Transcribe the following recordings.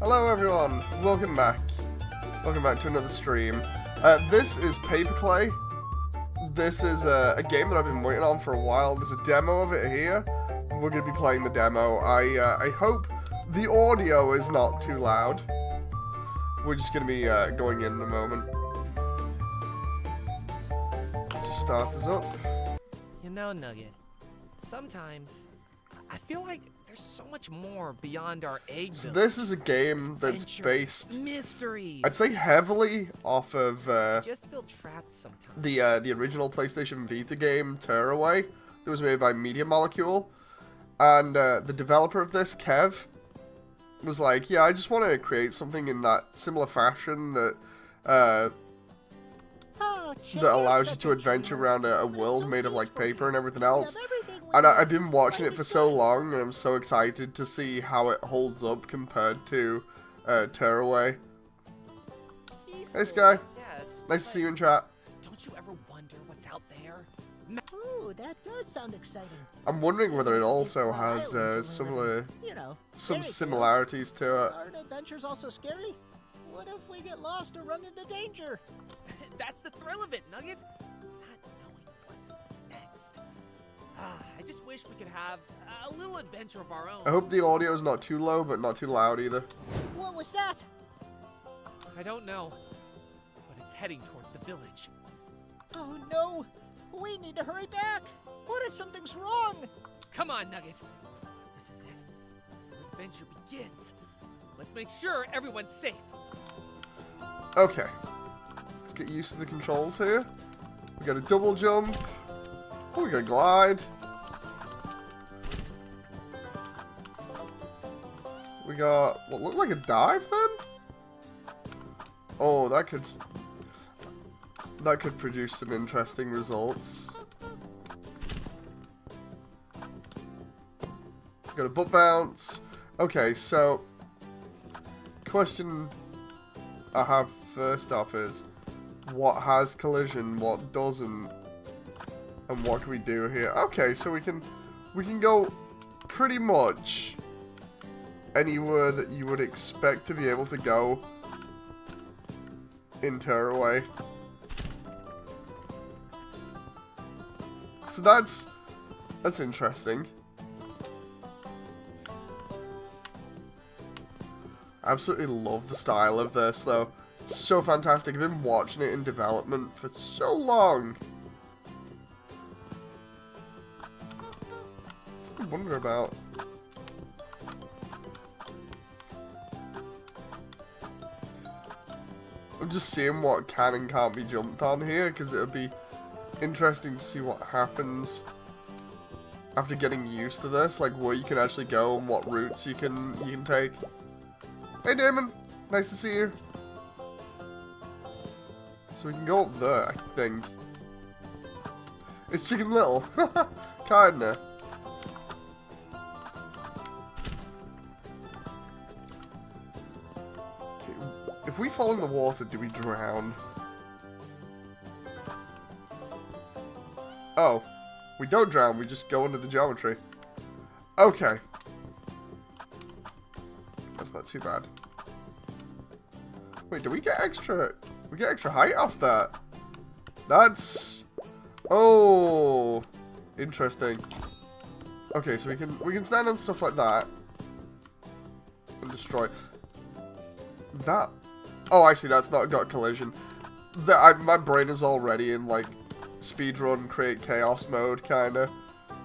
Hello everyone, welcome back. Welcome back to another stream. This is Paperklay. This is a game that I've been waiting on for a while. There's a demo of it here. We're going to be playing the demo. I hope the audio is not too loud. We're just going to be going in a moment. Let's just start this up. You know, Nugget, sometimes I feel like there's so much more beyond our egg. So this is a game that's based, mysteries. I'd say, heavily off of Just feel trapped sometimes. the original PlayStation Vita game, Tearaway, that was made by Media Molecule. And the developer of this, Kev, was like, yeah, I just want to create something in that similar fashion that that allows you to adventure around a world made of like paper and everything else. And I've been watching it for so long, and I'm so excited to see how it holds up compared to Tearaway. Hey Sky, Yes, nice to see you in chat. Don't you ever wonder what's out there? Ooh, that does sound exciting. I'm wondering whether it also has some similarities to it. Aren't adventures also scary? What if we get lost or run into danger? That's the thrill of it, Nugget. Not knowing what's next. I just wish we could have a little adventure of our own. I hope the audio is not too low, but not too loud either. What was that? I don't know, but it's heading towards the village. Oh no! We need to hurry back! What if something's wrong? Come on, Nugget. This is it. The adventure begins. Let's make sure everyone's safe. Okay. Let's get used to the controls here. We got a double jump. Oh, we got a glide. We got what looked like a dive then? Oh, that could produce some interesting results. Got a butt bounce. Okay, so question I have first off is what has collision, what doesn't, and what can we do here? Okay, so we can go pretty much anywhere that you would expect to be able to go in Tearaway. So that's interesting. Absolutely love the style of this though. It's so fantastic. I've been watching it in development for so long. I wonder about. I'm just seeing what can and can't be jumped on here because it'll be interesting to see what happens after getting used to this, like where you can actually go and what routes you can take. Hey Damon, nice to see you. So we can go up there, I think. It's Chicken Little. Kinda. Okay, if we fall in the water, do we drown? Oh, we don't drown, we just go into the geometry. Okay. That's not too bad. Wait, do we get extra... We get extra height off that? That's... Oh... Interesting. Okay, so we can stand on stuff like that. And destroy... That... Oh, I see, that's not got collision. My brain is already in, like, speedrun, create chaos mode, kinda.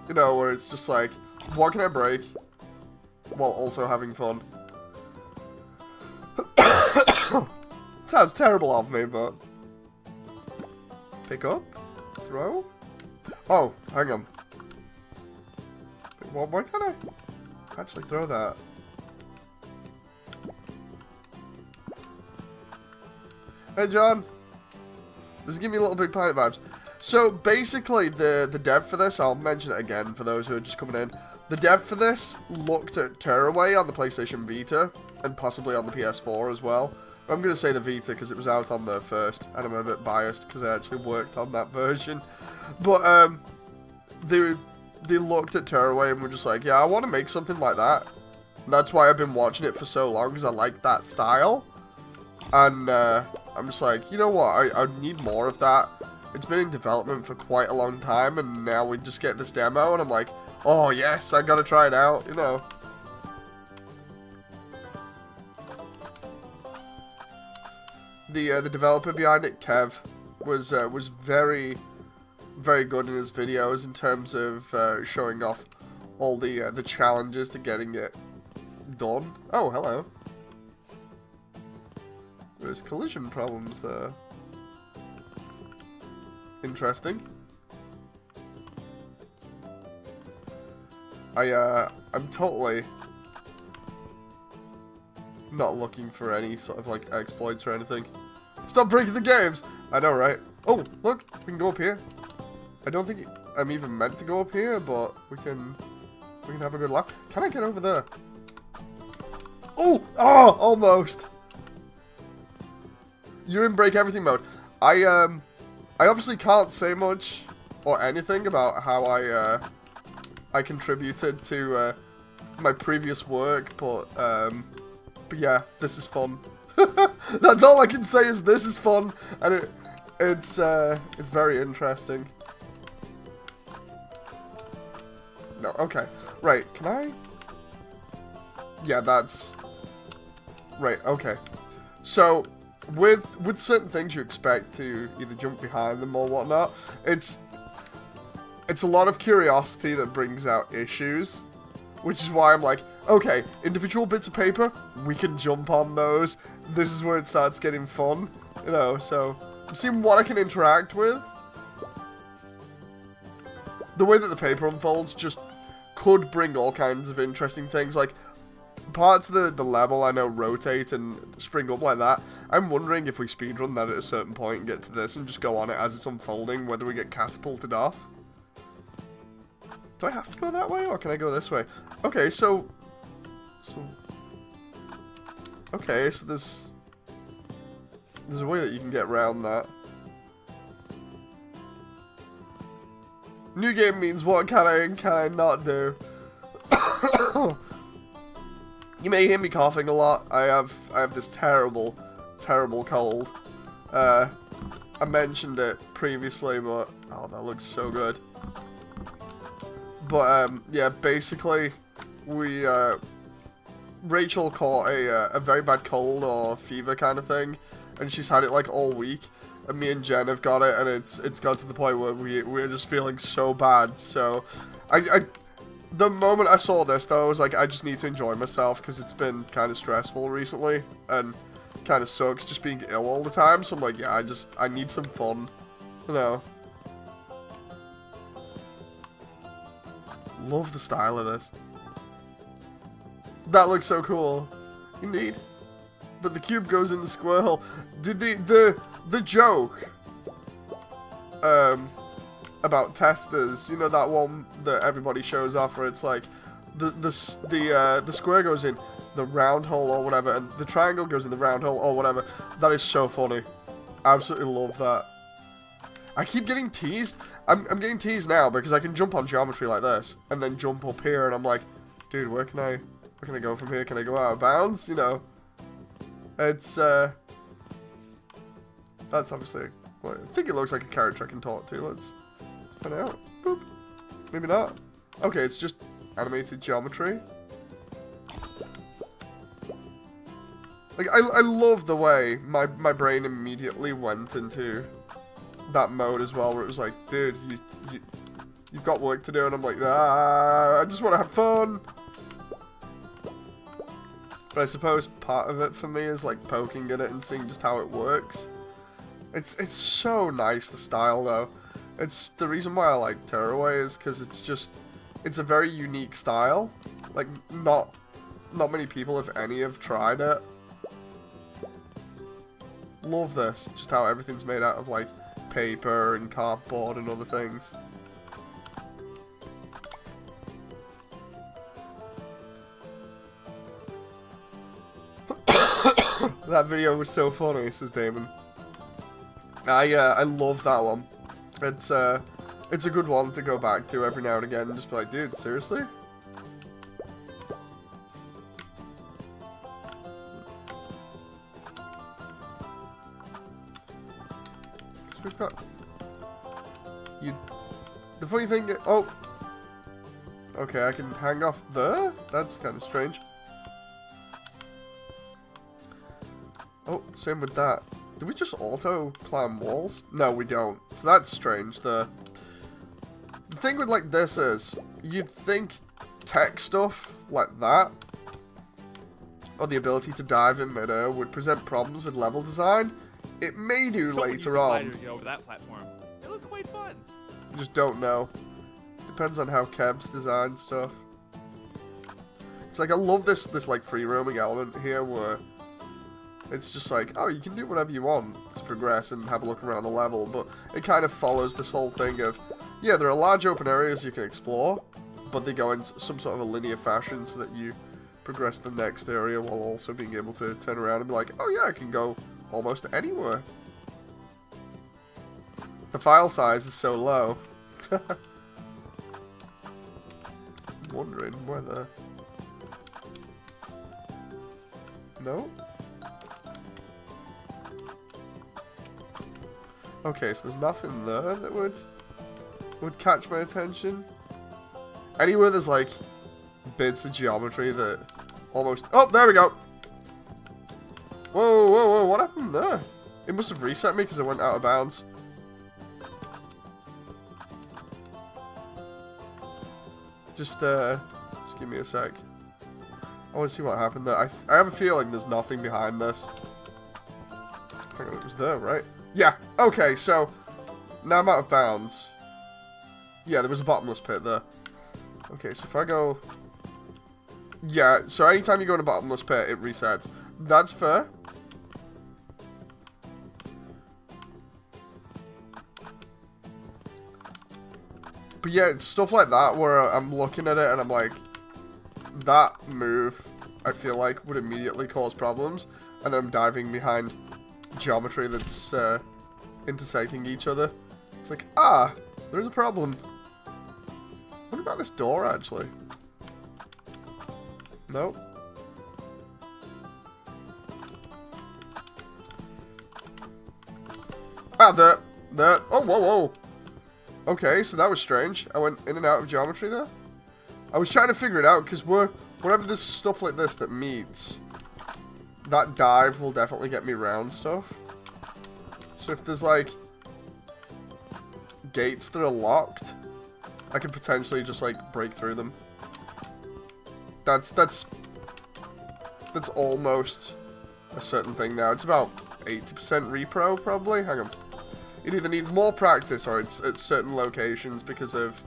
You know, where it's just like, what can I break? While also having fun. Sounds terrible of me, but... Pick up? Throw? Oh, hang on. Well, why can't I actually throw that? Hey, John. This is giving me a Little Big Planet vibes. So, basically, the dev for this, I'll mention it again for those who are just coming in. The dev for this looked at Tearaway on the PlayStation Vita, and possibly on the PS4 as well. I'm going to say the Vita because it was out on the first, and I'm a bit biased because I actually worked on that version. But they looked at Tearaway and were just like, yeah, I want to make something like that. That's why I've been watching it for so long, because I like that style. And I'm just like, you know what, I need more of that. It's been in development for quite a long time, and now we just get this demo, and I'm like, oh yes, I gotta try it out, you know. The developer behind it, Kev, was very, very good in his videos in terms of showing off all the challenges to getting it done. Oh, hello. There's collision problems there. Interesting. I'm totally not looking for any sort of like exploits or anything. Stop breaking the games! I know, right? Oh, look, we can go up here. I don't think I'm even meant to go up here, but we can have a good laugh. Can I get over there? Oh, almost. You're in break everything mode. I obviously can't say much or anything about how I contributed to my previous work, but yeah, this is fun. That's all I can say is this is fun, and it's very interesting. No, okay, right? Can I? Yeah, that's right. Okay, so with certain things you expect to either jump behind them or whatnot, it's a lot of curiosity that brings out issues, which is why I'm like, okay, individual bits of paper, we can jump on those. This is where it starts getting fun, you know, so I'm seeing what I can interact with. The way that the paper unfolds just could bring all kinds of interesting things, like parts of the level I know rotate and spring up like that. I'm wondering if we speedrun that at a certain point and get to this and just go on it as it's unfolding, whether we get catapulted off. Do I have to go that way, or can I go this way? Okay, so okay, so there's a way that you can get around that. New game means what can I and can I not do? You may hear me coughing a lot. I have this terrible cold. I mentioned it previously, but oh, that looks so good. But yeah, basically, Rachel caught a very bad cold or fever kind of thing, and she's had it like all week. And me and Jen have got it, and it's got to the point where we're just feeling so bad. So, the moment I saw this, though, I was like, I just need to enjoy myself because it's been kind of stressful recently, and kind of sucks just being ill all the time. So I'm like, yeah, I need some fun, you know. Love the style of this. That looks so cool. Indeed. But the cube goes in the square hole. Did the joke about testers, you know, that one that everybody shows off where it's like the square goes in the round hole or whatever, and the triangle goes in the round hole or whatever. That is so funny. I absolutely love that. I keep getting teased. I'm getting teased now because I can jump on geometry like this and then jump up here, and I'm like, dude, where can I go from here? Can I go out of bounds? You know, it's that's obviously. Well, I think it looks like a character I can talk to. Let's find out. Boop. Maybe not. Okay, it's just animated geometry. Like I love the way my brain immediately went into that mode as well, where it was like, dude, you've got work to do, and I'm like, I just want to have fun. But I suppose part of it for me is like poking at it and seeing just how it works. It's so nice, the style though. It's the reason why I like Tearaway is because it's a very unique style. Like not many people, if any, have tried it. Love this, just how everything's made out of like paper and cardboard and other things. That video was so funny, says Damon. I love that one. It's a good one to go back to every now and again and just be like, dude, seriously? Because we've got... The funny thing... Oh! Okay, I can hang off there? That's kind of strange. Oh, same with that. Do we just auto-climb walls? No, we don't. So that's strange. The thing with, like, this is... You'd think tech stuff like that, or the ability to dive in midair, would present problems with level design. It may do later on. To get over that platform. It looked quite fun. I just don't know. Depends on how Kev's designed stuff. It's like, I love this like free roaming element here where it's just like, oh, you can do whatever you want to progress and have a look around the level, but it kind of follows this whole thing of, yeah, there are large open areas you can explore, but they go in some sort of a linear fashion so that you progress the next area while also being able to turn around and be like, oh yeah, I can go almost anywhere. The file size is so low. I'm wondering whether... No? Okay, so there's nothing there that would catch my attention. Anywhere there's like bits of geometry that almost... Oh, there we go! Whoa, whoa, whoa, what happened there? It must have reset me because I went out of bounds. Just give me a sec. I want to see what happened there. I have a feeling there's nothing behind this. Hang on, it was there, right? Yeah, okay, so now I'm out of bounds. Yeah, there was a bottomless pit there. Okay, so if I go... Yeah, so anytime you go in a bottomless pit, it resets. That's fair. But yeah, it's stuff like that where I'm looking at it and I'm like, that move, I feel like, would immediately cause problems. And then I'm diving behind geometry that's intersecting each other. It's like, ah, there's a problem. What about this door, actually? Nope. Ah, there. Oh, whoa, whoa. Okay, so that was strange. I went in and out of geometry there. I was trying to figure it out, because whenever there's stuff like this that meets, that dive will definitely get me around stuff. So if there's, like, gates that are locked, I could potentially just, like, break through them. That's almost a certain thing now. It's about 80% repro, probably. Hang on. It either needs more practice or it's at certain locations because of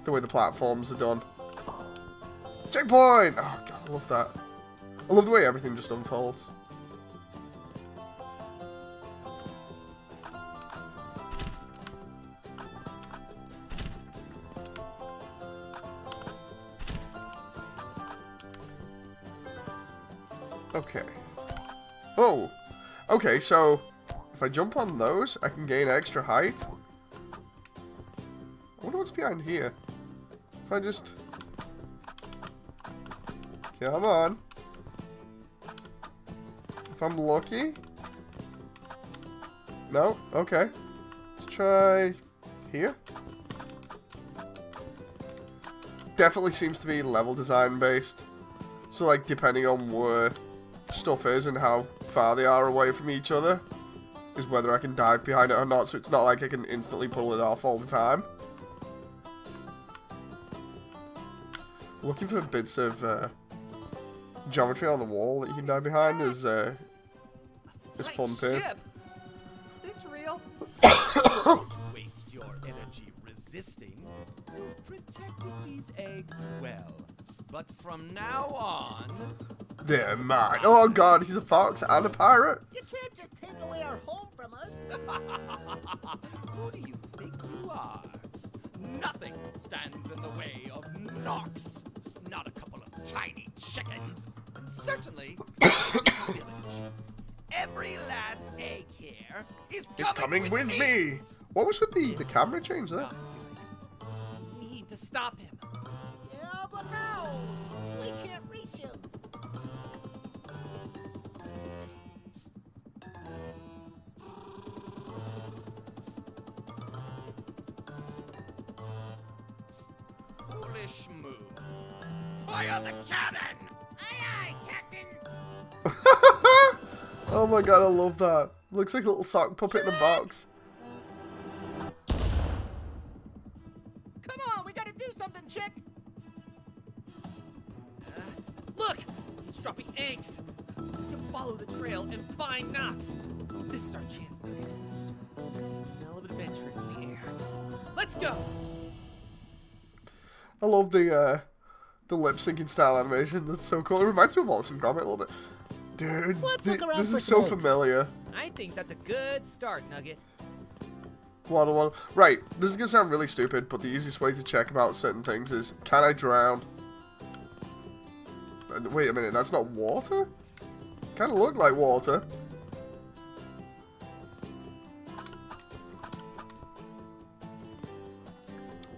the way the platforms are done. Checkpoint! Oh, God, I love that. I love the way everything just unfolds. Okay. Oh! Okay, so if I jump on those, I can gain extra height. I wonder what's behind here. If I just... Come on. If I'm lucky... No? Okay. Let's try... here. Definitely seems to be level design based. So, like, depending on where stuff is and how far they are away from each other, is whether I can dive behind it or not, so it's not like I can instantly pull it off all the time. Looking for bits of geometry on the wall that you can dive behind is fun too. Is this real? Waste your energy resisting. You've protected these eggs well. But from now on... They're mine. Oh god, he's a fox and a pirate. You can't just take away our home from us. Who do you think you are? Nothing stands in the way of Nox. Not a couple of tiny chickens. Certainly, village. Every last egg here is coming with me. What was with the camera change there? We need to stop him. Yeah, but how? We can't reach him. selfish move. Fire the cannon! Aye, aye, Captain! Oh my god, I love that. Looks like a little sock puppet in a box. Come on, we gotta do something, chick. Look! He's dropping eggs. We can follow the trail and find Knox. This is our chance, Nugget. The smell of adventure is in the air. Let's go! I love the lip syncing style animation. That's so cool. It reminds me of Wallace and Gromit a little bit. Dude, Let's look around this for is some so eggs. familiar. I think that's a good start, Nugget. Waddle, waddle. Right, this is gonna sound really stupid, but the easiest way to check about certain things is, can I drown? Wait a minute, that's not water? Kind of look like water.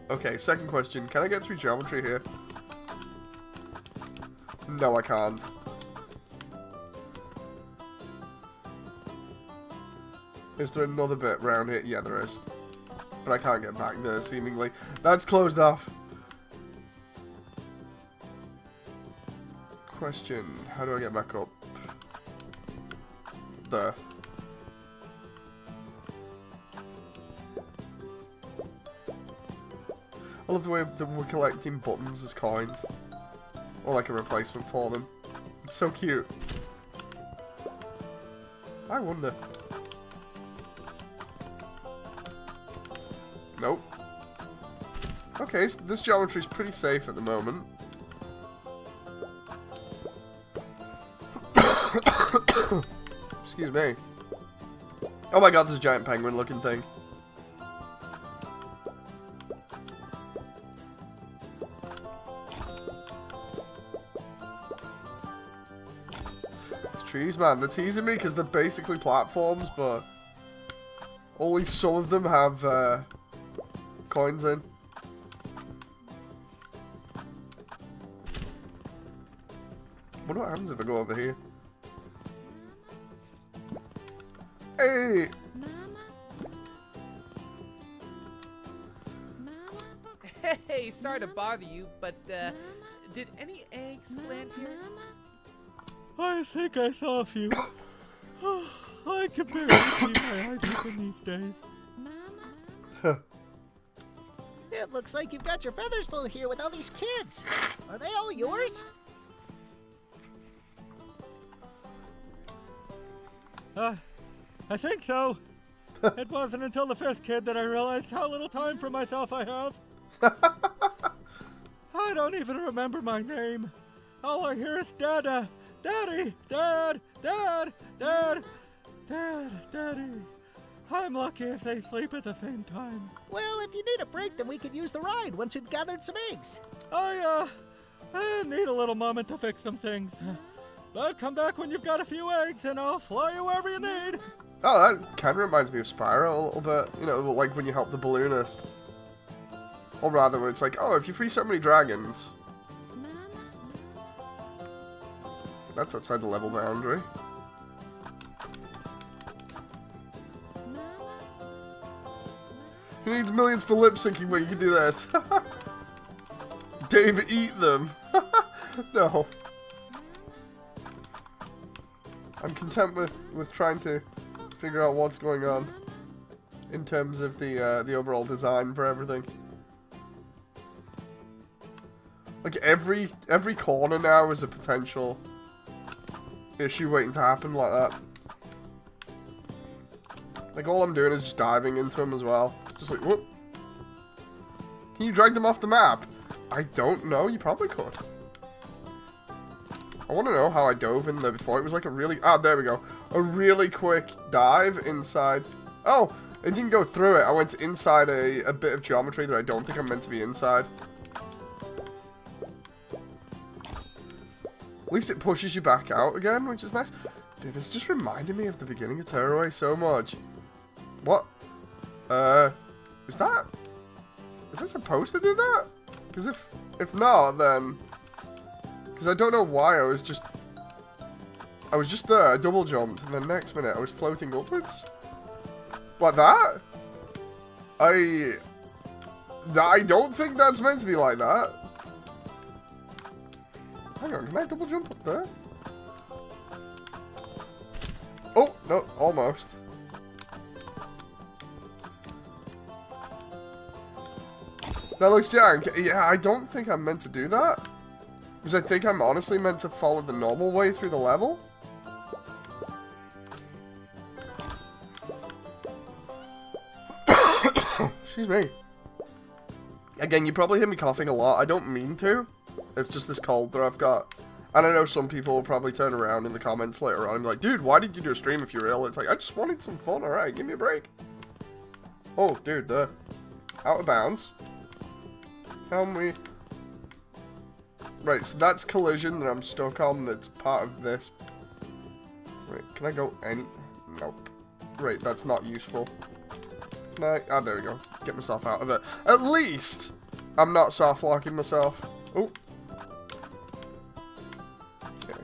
Okay, second question. Can I get through geometry here? No, I can't. Is there another bit around here? Yeah, there is. But I can't get back there, seemingly. That's closed off. Question. How do I get back up? There. I love the way that we're collecting buttons as coins. Or like a replacement for them. It's so cute. I wonder. Nope. Okay, so this geometry's pretty safe at the moment. Excuse me. Oh my god, there's a giant penguin looking thing. These trees, man, they're teasing me because they're basically platforms, but only some of them have coins in. Wonder what happens if I go over here. Hey! Hey, sorry to bother you, but, did any eggs land here? I think I saw a few. I can barely see my eyes open these days. It looks like you've got your feathers full here with all these kids. Are they all yours? I think so. It wasn't until the fifth kid that I realized how little time for myself I have. I don't even remember my name. All I hear is Dada, Daddy, Dad, Dad, Dad, Dad, Daddy. I'm lucky if they sleep at the same time. Well, if you need a break, then we could use the ride once we've gathered some eggs. I need a little moment to fix some things. But come back when you've got a few eggs and I'll fly you wherever you need. Oh, that kind of reminds me of Spyro a little bit. You know, like when you help the balloonist. Or rather, where it's like, oh, if you free so many dragons. That's outside the level boundary. He needs millions for lip syncing, but you can do this. Dave, eat them. No. I'm content with trying to figure out what's going on in terms of the overall design for everything. Like every corner now is a potential issue waiting to happen like that. Like all I'm doing is just diving into them as well. Just like, whoop. Can you drag them off the map? I don't know. You probably could. I want to know how I dove in there before. It was like a really... Ah, there we go. A really quick dive inside. Oh, it didn't go through it. I went inside a bit of geometry that I don't think I'm meant to be inside. At least it pushes you back out again, which is nice. Dude, this just reminded me of the beginning of Tearaway so much. What? Is that supposed to do that? Because if not, then... Because I don't know why I was just there, I double jumped, and then next minute I was floating upwards. Like that? I don't think that's meant to be like that. Hang on, can I double jump up there? Oh, no, almost. That looks jank. Yeah, I don't think I'm meant to do that. Because I think I'm honestly meant to follow the normal way through the level. Excuse me. Again, you probably hear me coughing a lot. I don't mean to. It's just this cold that I've got. And I know some people will probably turn around in the comments later on and be like, dude, why did you do a stream if you're ill? It's like, I just wanted some fun, alright, give me a break. Oh, dude, they're out of bounds. Can we... Right, so that's collision that I'm stuck on that's part of this. Wait, can I go any... Nope. Right, that's not useful. Can I... Ah, there we go. Get myself out of it. At least I'm not soft-locking myself. Oh. Okay.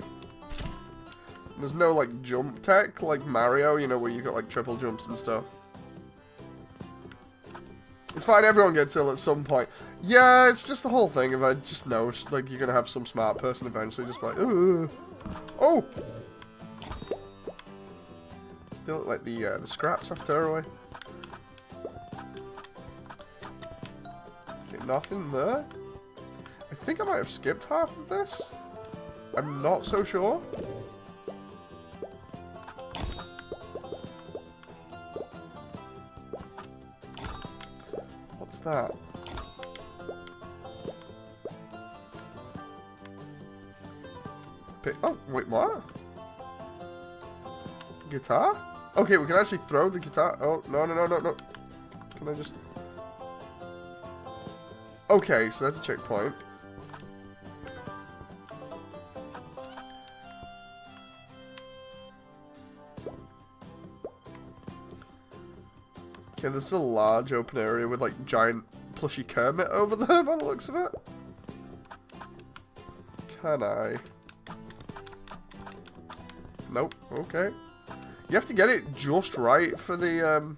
There's no, like, jump tech like Mario, you know, where you got, like, triple jumps and stuff. It's fine, everyone gets ill at some point. Yeah, it's just the whole thing of I just know, like, you're gonna have some smart person eventually just like, ooh. Oh! They look like the scraps I've thrown away. Okay, nothing there. I think I might have skipped half of this. I'm not so sure. What's that? Oh, wait, what? Guitar? Okay, we can actually throw the guitar. Oh, no. Can I just... Okay, so that's a checkpoint. Okay, this is a large open area with, like, giant plushy Kermit over there by the looks of it. Can I... Nope, okay. You have to get it just right for the,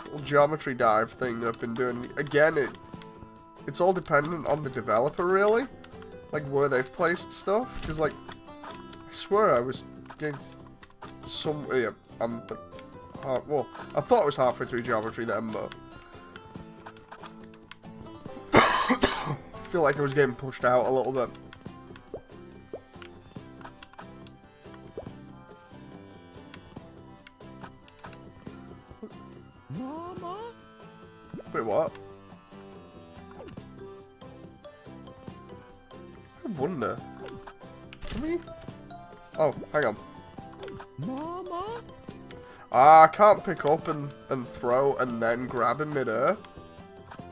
little geometry dive thing that I've been doing. Again, it's all dependent on the developer, really. Like, where they've placed stuff. Because, like, I swear I was getting some... Yeah, well, I thought I was halfway through geometry then, but... I feel like I was getting pushed out a little bit. Mama? Wait, what? I wonder. Can we... Oh, hang on. Mama? Ah, I can't pick up and throw and then grab in midair.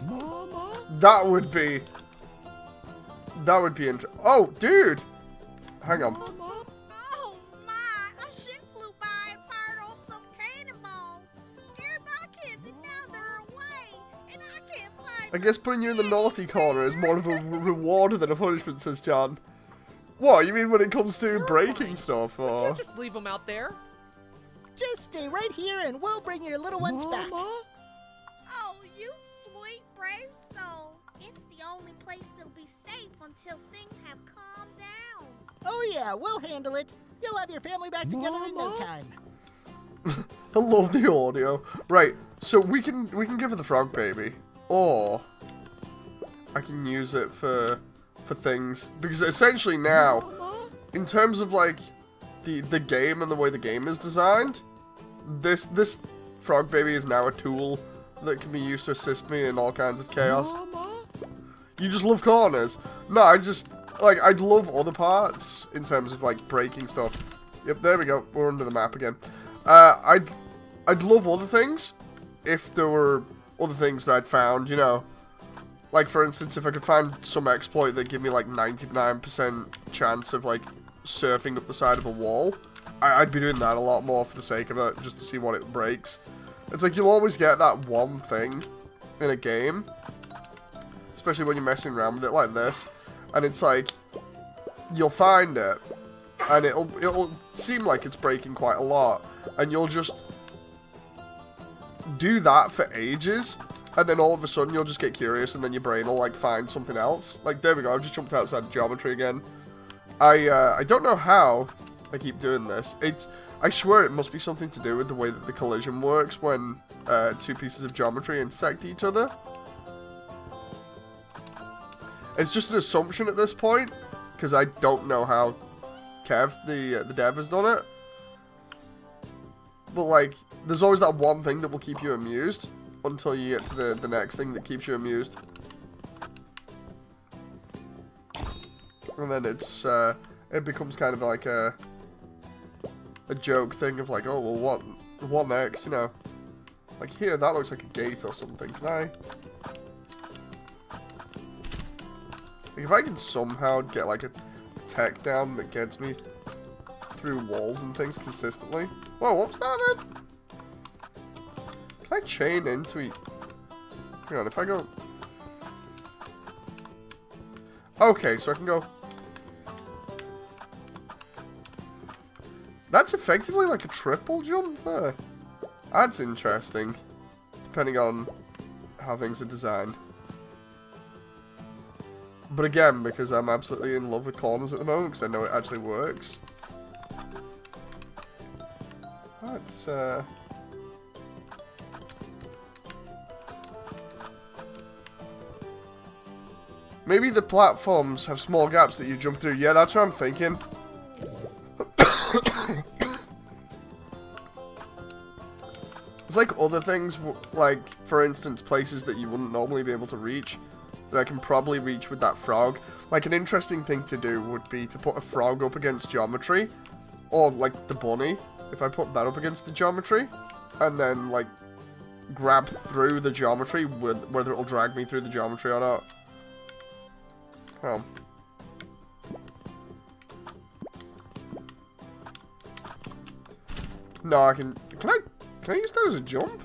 Mama? That would be interesting. Oh, dude! Hang on. Mama? Oh my, a ship flew by and fired off some cannonballs. Scared my kids and now they're away. And I can't find I guess putting you in the naughty corner is more of a reward than a punishment, says John. What, you mean when it comes to breaking stuff, or...? Can't just leave them out there. Just stay right here and we'll bring your little ones back. Oh, you sweet, brave souls. It's the only place that'll be safe until things have calmed down. Oh yeah, we'll handle it. You'll have your family back together in no Mama? time. I love the audio. Right, so we can give her the frog baby, or I can use it for things, because essentially now, Mama? in terms of like the game and the way the game is designed, this frog baby is now a tool that can be used to assist me in all kinds of chaos. Mama? You just love corners. No, I'd love other parts in terms of like breaking stuff. Yep, there we go. We're under the map again. I'd love other things if there were other things that I'd found, you know. Like, for instance, if I could find some exploit that give me like 99% chance of like surfing up the side of a wall, I'd be doing that a lot more for the sake of it, just to see what it breaks. It's like you'll always get that one thing in a game, especially when you're messing around with it like this, and it's like you'll find it and it'll seem like it's breaking quite a lot, and you'll just do that for ages and then all of a sudden you'll just get curious, and then your brain will, like, find something else. Like, there we go, I've just jumped outside the geometry again. I don't know how I keep doing this. I swear it must be something to do with the way that the collision works when two pieces of geometry intersect each other. It's just an assumption at this point, because I don't know how Kev, the dev, has done it. But, like, there's always that one thing that will keep you amused until you get to the next thing that keeps you amused. And then it becomes kind of like a joke thing of like, oh, well, what next, you know? Like, here, that looks like a gate or something. Can I... Like, if I can somehow get, like, a tech down that gets me through walls and things consistently... Whoa, what was that then? Can I chain into each... Hang on, if I go... Okay, so I can go... That's effectively like a triple jump there. That's interesting. Depending on how things are designed. But again, because I'm absolutely in love with corners at the moment, because I know it actually works. That's, maybe the platforms have small gaps that you jump through. Yeah, that's what I'm thinking. It's like other things, like, for instance, places that you wouldn't normally be able to reach, that I can probably reach with that frog. Like, an interesting thing to do would be to put a frog up against geometry, or, like, the bunny, if I put that up against the geometry, and then, like, grab through the geometry, whether it'll drag me through the geometry or not. Oh. No, I can... Can I use that as a jump?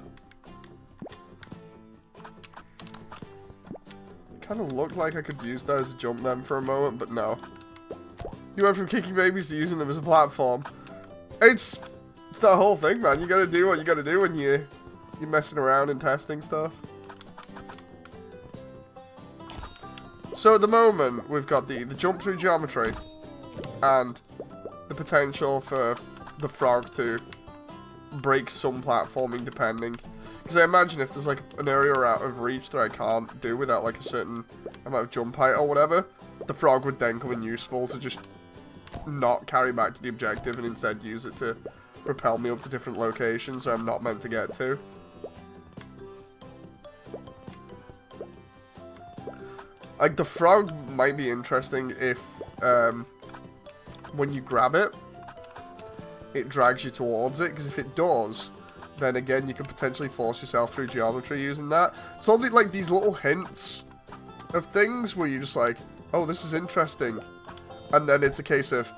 It kind of looked like I could use that as a jump then for a moment, but no. You went from kicking babies to using them as a platform. It's that whole thing, man. You gotta do what you gotta do when you're messing around and testing stuff. So at the moment, we've got the jump through geometry and the potential for the frog to break some platforming depending. Because I imagine if there's like an area out of reach that I can't do without like a certain amount of jump height or whatever, the frog would then come in useful to just not carry back to the objective and instead use it to propel me up to different locations I'm not meant to get to. Like, the frog might be interesting if, when you grab it, it drags you towards it, because if it does, then again, you can potentially force yourself through geometry using that. It's all like these little hints of things where you're just like, oh, this is interesting. And then it's a case of,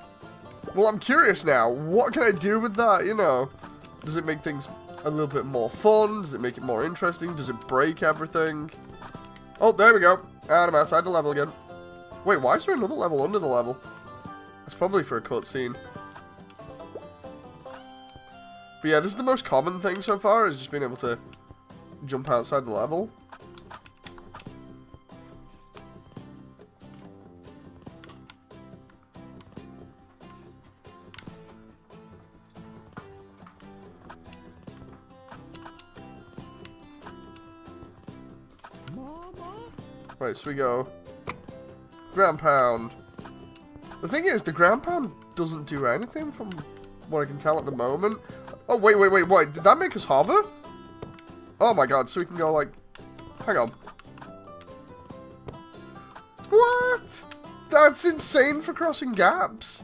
well, I'm curious now, what can I do with that, you know? Does it make things a little bit more fun? Does it make it more interesting? Does it break everything? Oh, there we go. And I'm outside the level again. Wait, why is there another level under the level? It's probably for a cutscene. But yeah, this is the most common thing so far, is just being able to jump outside the level. Right, so we go ground pound. The thing is, the ground pound doesn't do anything from what I can tell at the moment. Oh, wait, did that make us hover? Oh my god, so we can go like... Hang on. What? That's insane for crossing gaps.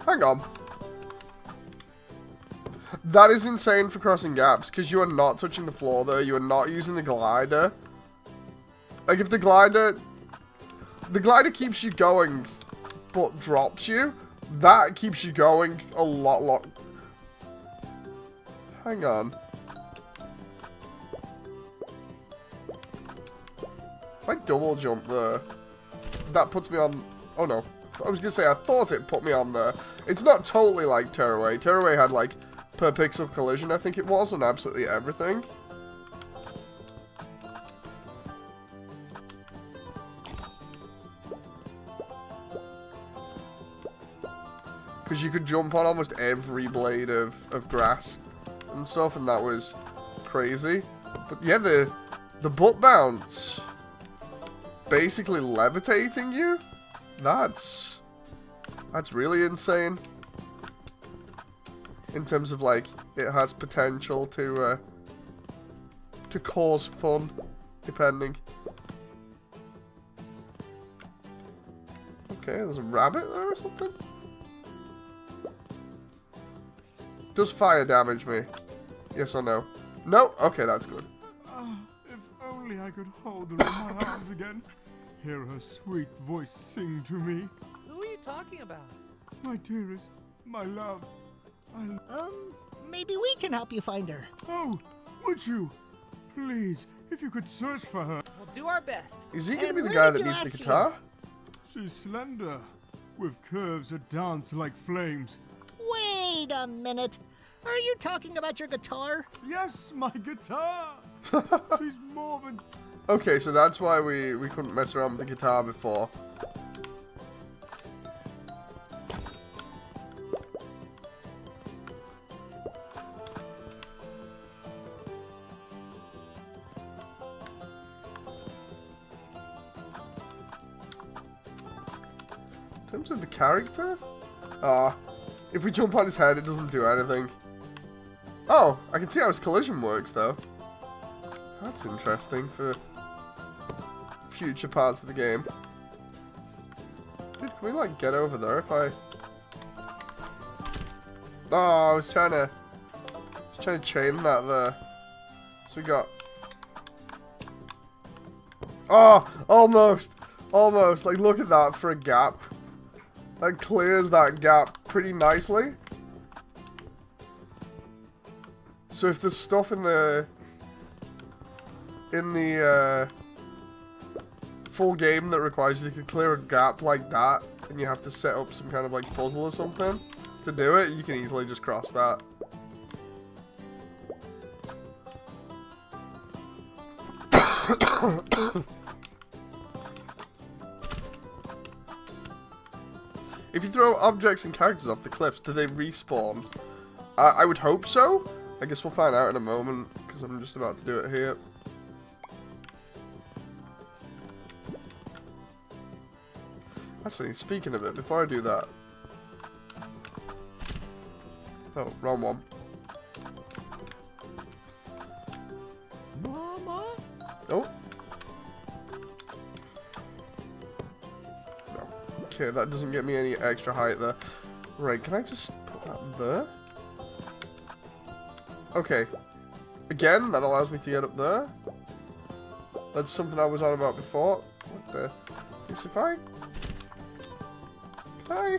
Hang on. That is insane for crossing gaps, because you are not touching the floor there, you are not using the glider. Like, if the glider keeps you going, but drops you, that keeps you going a lot. Hang on. If I double jump there, that puts me on... Oh no. I was gonna say, I thought it put me on there. It's not totally like Tearaway. Tearaway had like per pixel collision, I think it was, on absolutely everything. Because you could jump on almost every blade of grass and stuff, and that was crazy. But yeah, the butt bounce, basically levitating you, that's really insane. In terms of, like, it has potential to cause fun, depending. Okay, there's a rabbit there or something? Does fire damage me? Yes or no? No? Okay, that's good. If only I could hold her in my arms again. Hear her sweet voice sing to me. Who are you talking about? My dearest, my love. Maybe we can help you find her. Oh, would you? Please, if you could search for her. We'll do our best. Is he going to And be the where guy did that you needs last the see guitar? her? She's slender, with curves that dance like flames. Wait a minute. Are you talking about your guitar? Yes, my guitar. She's more than... Okay, so that's why we couldn't mess around with the guitar before. In terms of the character? If we jump on his head, it doesn't do anything. Oh, I can see how his collision works, though. That's interesting for future parts of the game. Dude, can we, like, get over there if I... Oh, I was trying to chain that there. So we got... Oh, almost! Almost. Like, look at that for a gap. That clears that gap pretty nicely. So if there's stuff in the full game that requires you to clear a gap like that, and you have to set up some kind of like puzzle or something to do it, you can easily just cross that. If you throw objects and characters off the cliffs, do they respawn? I would hope so. I guess we'll find out in a moment, because I'm just about to do it here. Actually, speaking of it, before I do that... Oh, wrong one. Mama? Oh. No. Okay, that doesn't get me any extra height there. Right, can I just put that there? Okay. Again, that allows me to get up there. That's something I was on about before. What the... Is if I... Can I...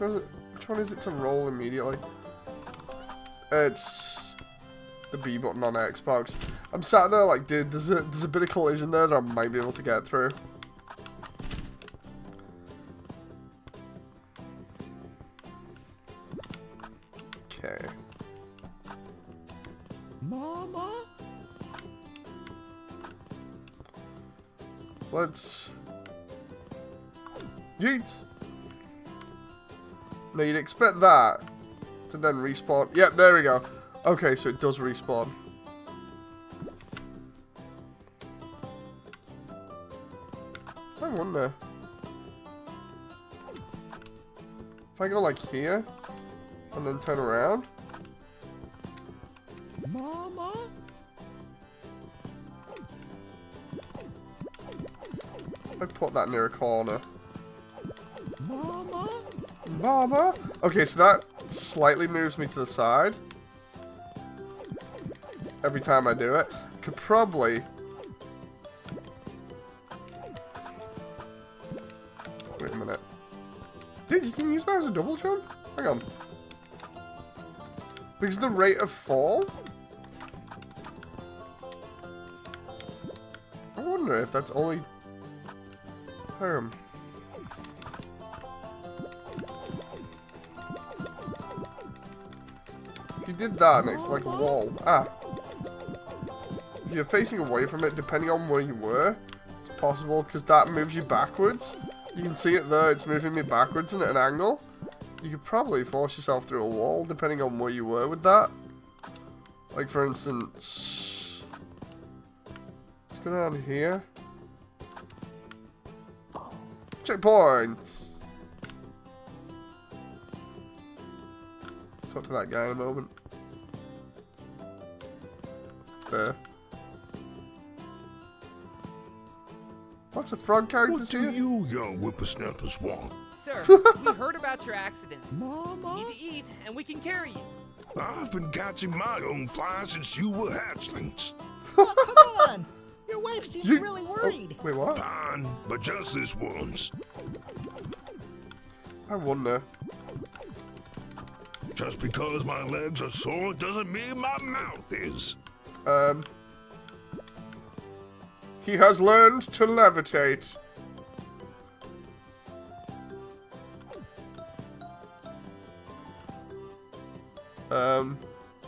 Which one is it to roll immediately? It's the B button on Xbox. I'm sat there like, dude, there's a bit of collision there that I might be able to get through. Okay. Mama? Let's... Yeet! Now you'd expect that to then respawn. Yep, there we go. Okay, so it does respawn. I wonder. If I go like here, and then turn around. Mama? I put that near a corner. Mama? Mama? Okay, so that slightly moves me to the side. Every time I do it. Could probably... Wait a minute. Dude, you can use that as a double jump? Hang on. Because the rate of fall? I wonder if that's only... If you did that next to like a wall... Ah. you're facing away from it, depending on where you were, it's possible, because that moves you backwards. You can see it there, it's moving me backwards and at an angle. You could probably force yourself through a wall, depending on where you were with that. Like, for instance, let's go down here. Checkpoint! Talk to that guy in a moment. There. Lots of frog characters What do here. you young whippersnappers want? Sir, we heard about your accident. Mama? You need to eat, and we can carry you. I've been catching my own flies since you were hatchlings. Oh, come on! Your wife seems You- really worried. Wait, what? Fine, but just this once. I wonder. Just because my legs are sore doesn't mean my mouth is. He has learned to levitate.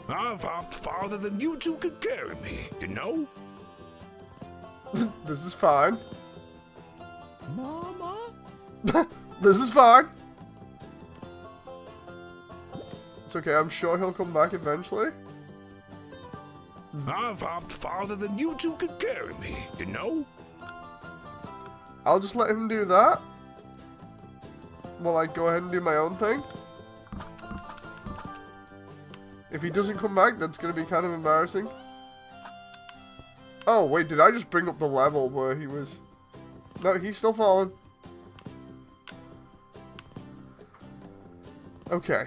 I've hopped farther than you two could carry me, you know? This is fine. Mama? This is fine. It's okay, I'm sure he'll come back eventually. I've hopped farther than you two could carry me, you know? I'll just let him do that. While I go ahead and do my own thing. If he doesn't come back, that's going to be kind of embarrassing. Oh, wait, did I just bring up the level where he was... No, he's still falling. Okay.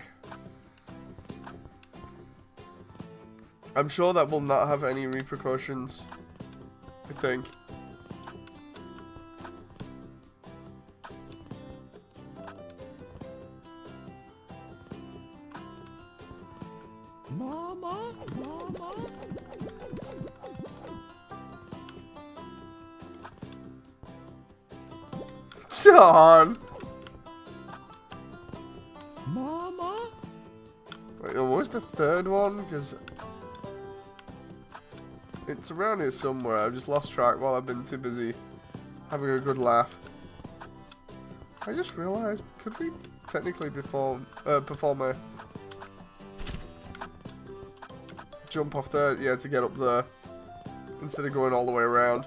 I'm sure that will not have any repercussions. I think. Mama? Mama? John! Mama? Wait, where's the third one? Because it's around here somewhere. I've just lost track while I've been too busy having a good laugh. I just realized, could we technically perform a jump off there? Yeah, to get up there. Instead of going all the way around.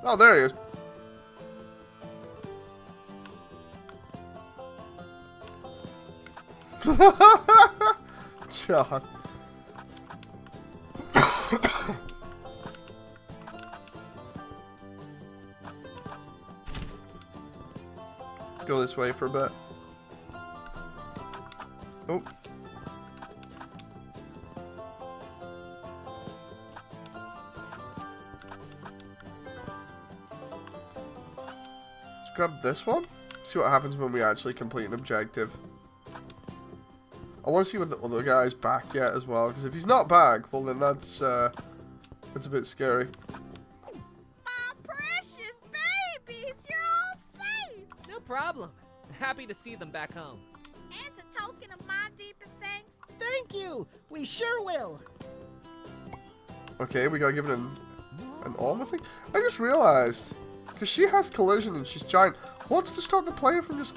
Oh, there he is. John. Go this way for a bit. Oh. Let's grab this one. See what happens when we actually complete an objective. I want to see whether the other guy's back yet as well, because if he's not back, well then that's a bit scary. My precious babies, you're all safe. No problem. Happy to see them back home. As a token of my deepest thanks, Thank you. We sure will. Okay, we gotta give it an armor thing. I just realized, because she has collision and she's giant. What's to stop the player from just...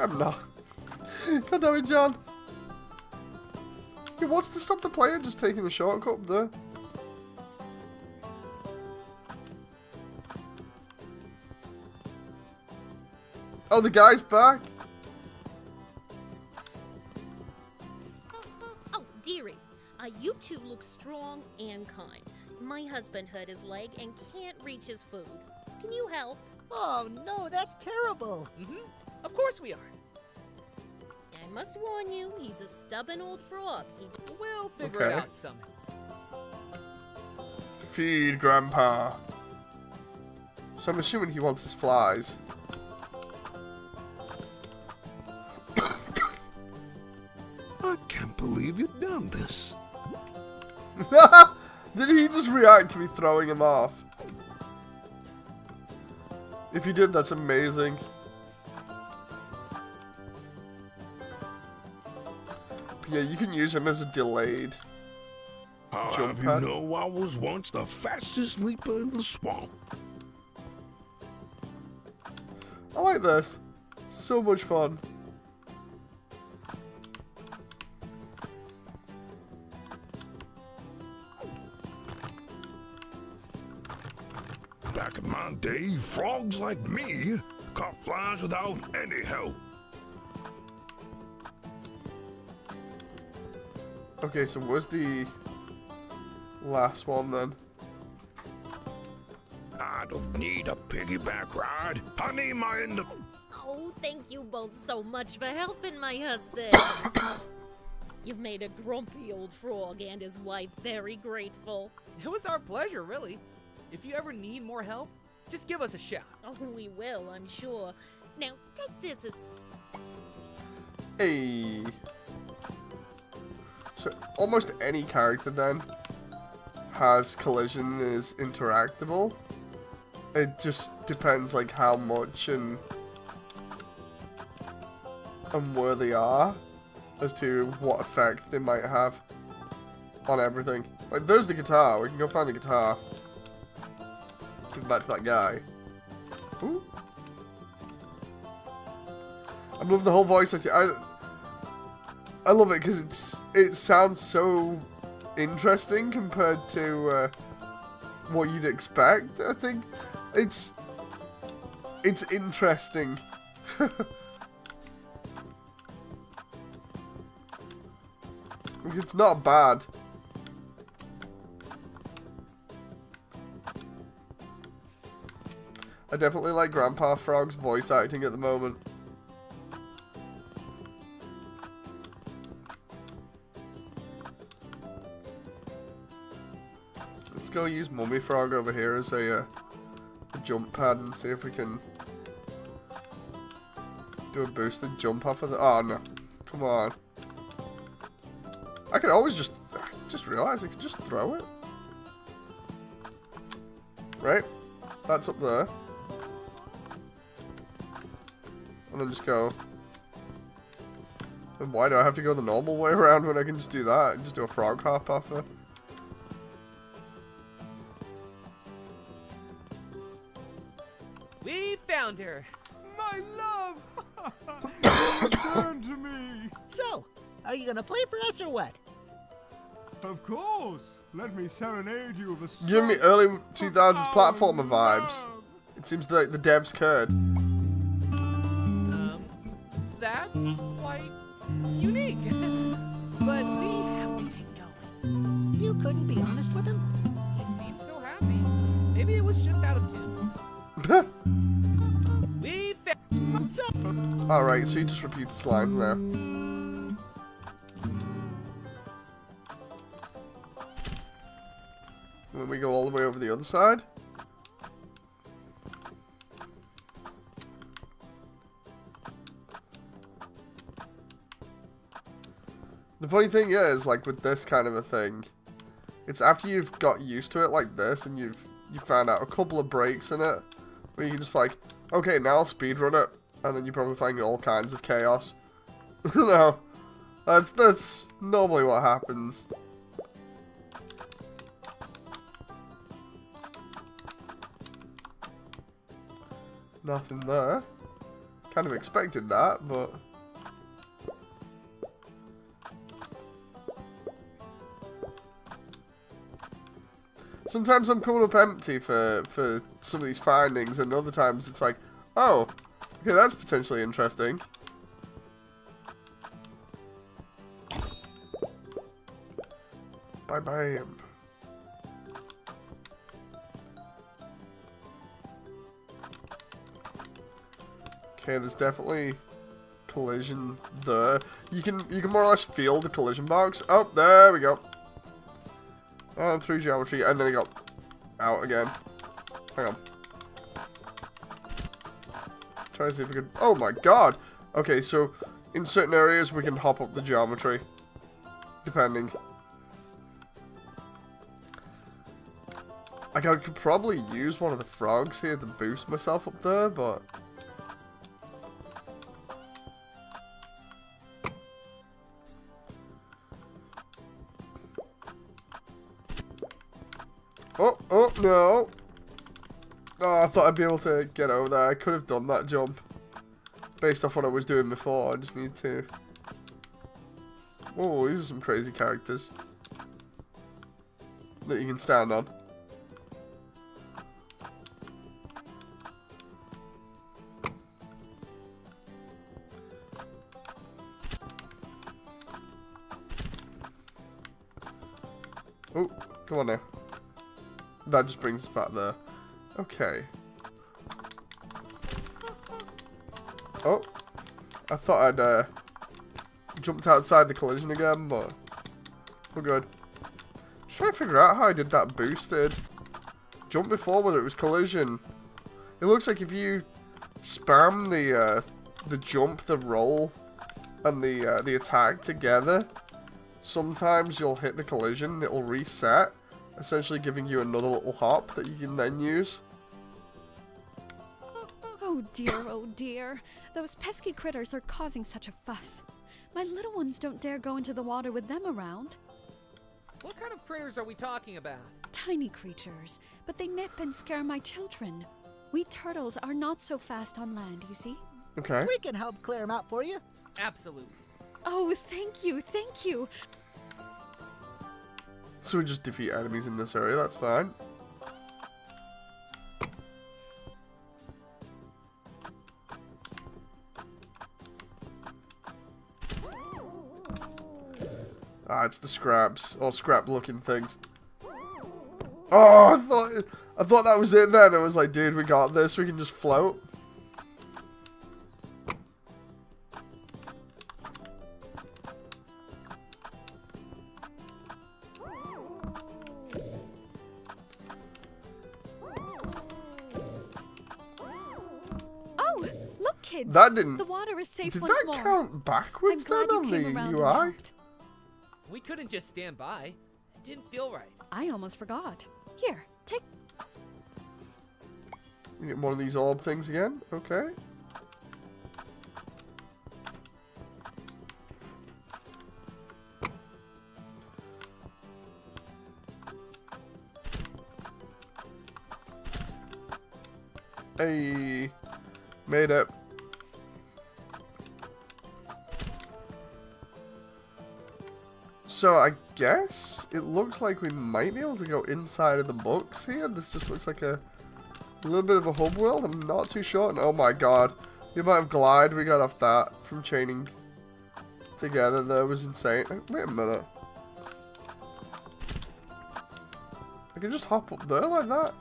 I'm not. God damn it, John. Yeah, what's to stop the player just taking the shortcut there? Oh, the guy's back. Oh, dearie, you two look strong and kind. My husband hurt his leg and can't reach his food. Can you help? Oh, no, that's terrible. Of course we are. I must warn you, he's a stubborn old frog. We'll figure it Okay. out somehow. Feed Grandpa. So I'm assuming he wants his flies. I can't believe you've done this. Did he just react to me throwing him off? If he did, that's amazing. Yeah, you can use him as a delayed I'll jump have you pad. know I was once the fastest leaper in the swamp. I like this. So much fun. Back in my day, frogs like me caught flies without any help. Okay, so where's the last one then? I don't need a piggyback ride. I need my Oh, thank you both so much for helping my husband. You've made a grumpy old frog and his wife very grateful. It was our pleasure, really. If you ever need more help, just give us a shout. Oh, we will, I'm sure. Now, take this as... Hey. So almost any character then has collision and is interactable. It just depends like how much and where they are as to what effect they might have on everything. Like there's the guitar. We can go find the guitar. Get back to that guy. Ooh. I love the whole voice acting. I love it because it sounds so interesting compared to what you'd expect. I think it's interesting. It's not bad. I definitely like Grandpa Frog's voice acting at the moment. Let's go use Mummy Frog over here as a jump pad and see if we can do a boosted jump off of the... Oh no, come on. I could always just realize I could just throw it. Right? That's up there. And then just go. And why do I have to go the normal way around when I can just do that? And just do a frog hop off it. We found her. My love! Turn to me! So, are you gonna play for us or what? Of course! Let me serenade you with a song. Giving me early 2000s of platformer love. vibes. It seems like the devs cared. That's quite unique. But we have to get going. You couldn't be honest with him? He seemed so happy. Maybe it was just out of tune. We found... So, Alright, so you just repeat the lines there. And then we go all the way over the other side. The funny thing is, like with this kind of a thing, it's after you've got used to it like this and you found out a couple of breaks in it, where you can just like, okay, now I'll speedrun it, and then you probably find all kinds of chaos. No, that's normally what happens. Nothing there. Kind of expected that, but... Sometimes I'm coming up empty for some of these findings, and other times it's like, oh, okay, that's potentially interesting. Bye-bye. Okay, there's definitely collision there. You can more or less feel the collision box. Oh, there we go. And through geometry, and then it got out again. Hang on. Try to see if we could... Oh my god! Okay, so in certain areas we can hop up the geometry. Depending. Like, I could probably use one of the frogs here to boost myself up there, but... Oh, oh, no. Oh, I thought I'd be able to get over there. I could have done that jump. Based off what I was doing before. I just need to... Oh, these are some crazy characters. That you can stand on. Oh, come on now. That just brings us back there. Okay. Oh. I thought I'd jumped outside the collision again, but we're good. Just trying to figure out how I did that boosted jump before, whether it was collision. It looks like if you spam the jump, the roll, and the attack together, sometimes you'll hit the collision, it'll reset, essentially giving you another little hop that you can then use. Oh dear. Those pesky critters are causing such a fuss. My little ones don't dare go into the water with them around. What kind of critters are we talking about? Tiny creatures, but they nip and scare my children. We turtles are not so fast on land, you see? Okay. We can help clear them out for you. Absolutely. Oh, thank you, thank you. So we just defeat enemies in this area, that's fine. Ah, it's the scraps. Or scrap-looking things. Oh, I thought that was it then. I was like, dude, we got this. We can just float. Oh, look, kids. That didn't... The water is safe Did once that more. count backwards I'm then glad on you the came around and UI? helped. We couldn't just stand by. It didn't feel right. I almost forgot. Here, take... You get one of these orb things again. Okay. Hey, made it. So I guess it looks like we might be able to go inside of the books here. This just looks like a little bit of a hub world. I'm not too sure. And oh my god, the amount of glide we got off that from chaining together there was insane. Wait a minute. I can just hop up there like that.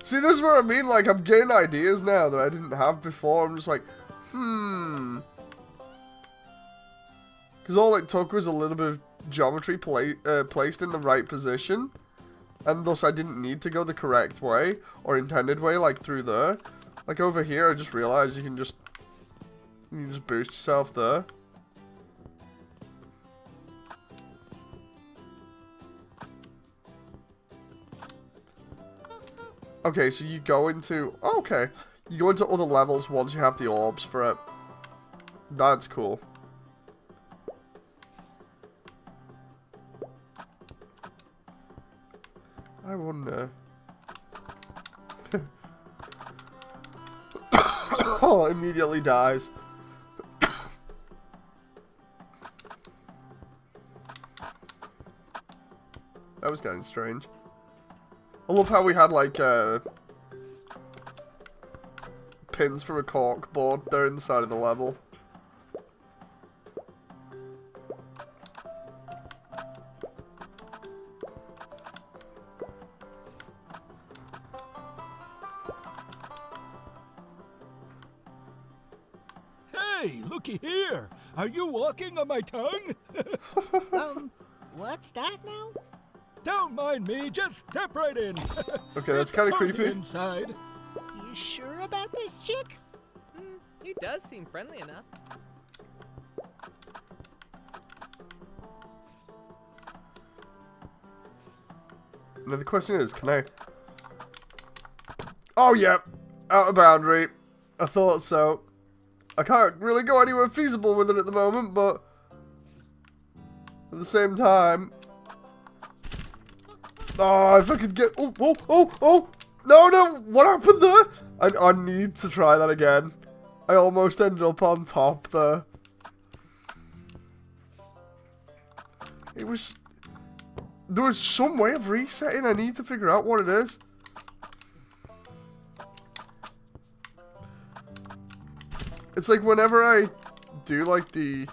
See, this is what I mean. Like, I'm getting ideas now that I didn't have before. I'm just like, Because all it took was a little bit of geometry placed in the right position. And thus I didn't need to go the correct way, or intended way, like through there. Like over here, I just realized you can just boost yourself there. Okay, so you go into... Oh, okay. You go into other levels once you have the orbs for it. That's cool. I wonder... Oh, immediately dies. That was kind of strange. I love how we had, like, pins from a cork board there in the side of the level. Hey, looky here. Are you walking on my tongue? What's that now? Don't mind me, just step right in. Okay, that's kind of Cozy creepy. inside. You sure about this, chick? He does seem friendly enough. Now the question is, can I... Oh, yep. Out of boundary. I thought so. I can't really go anywhere feasible with it at the moment, but... At the same time... Oh, if I could get... Oh, oh, oh, oh! No, no! What happened there? I need to try that again. I almost ended up on top there. It was... There was some way of resetting. I need to figure out what it is. It's like whenever I do like the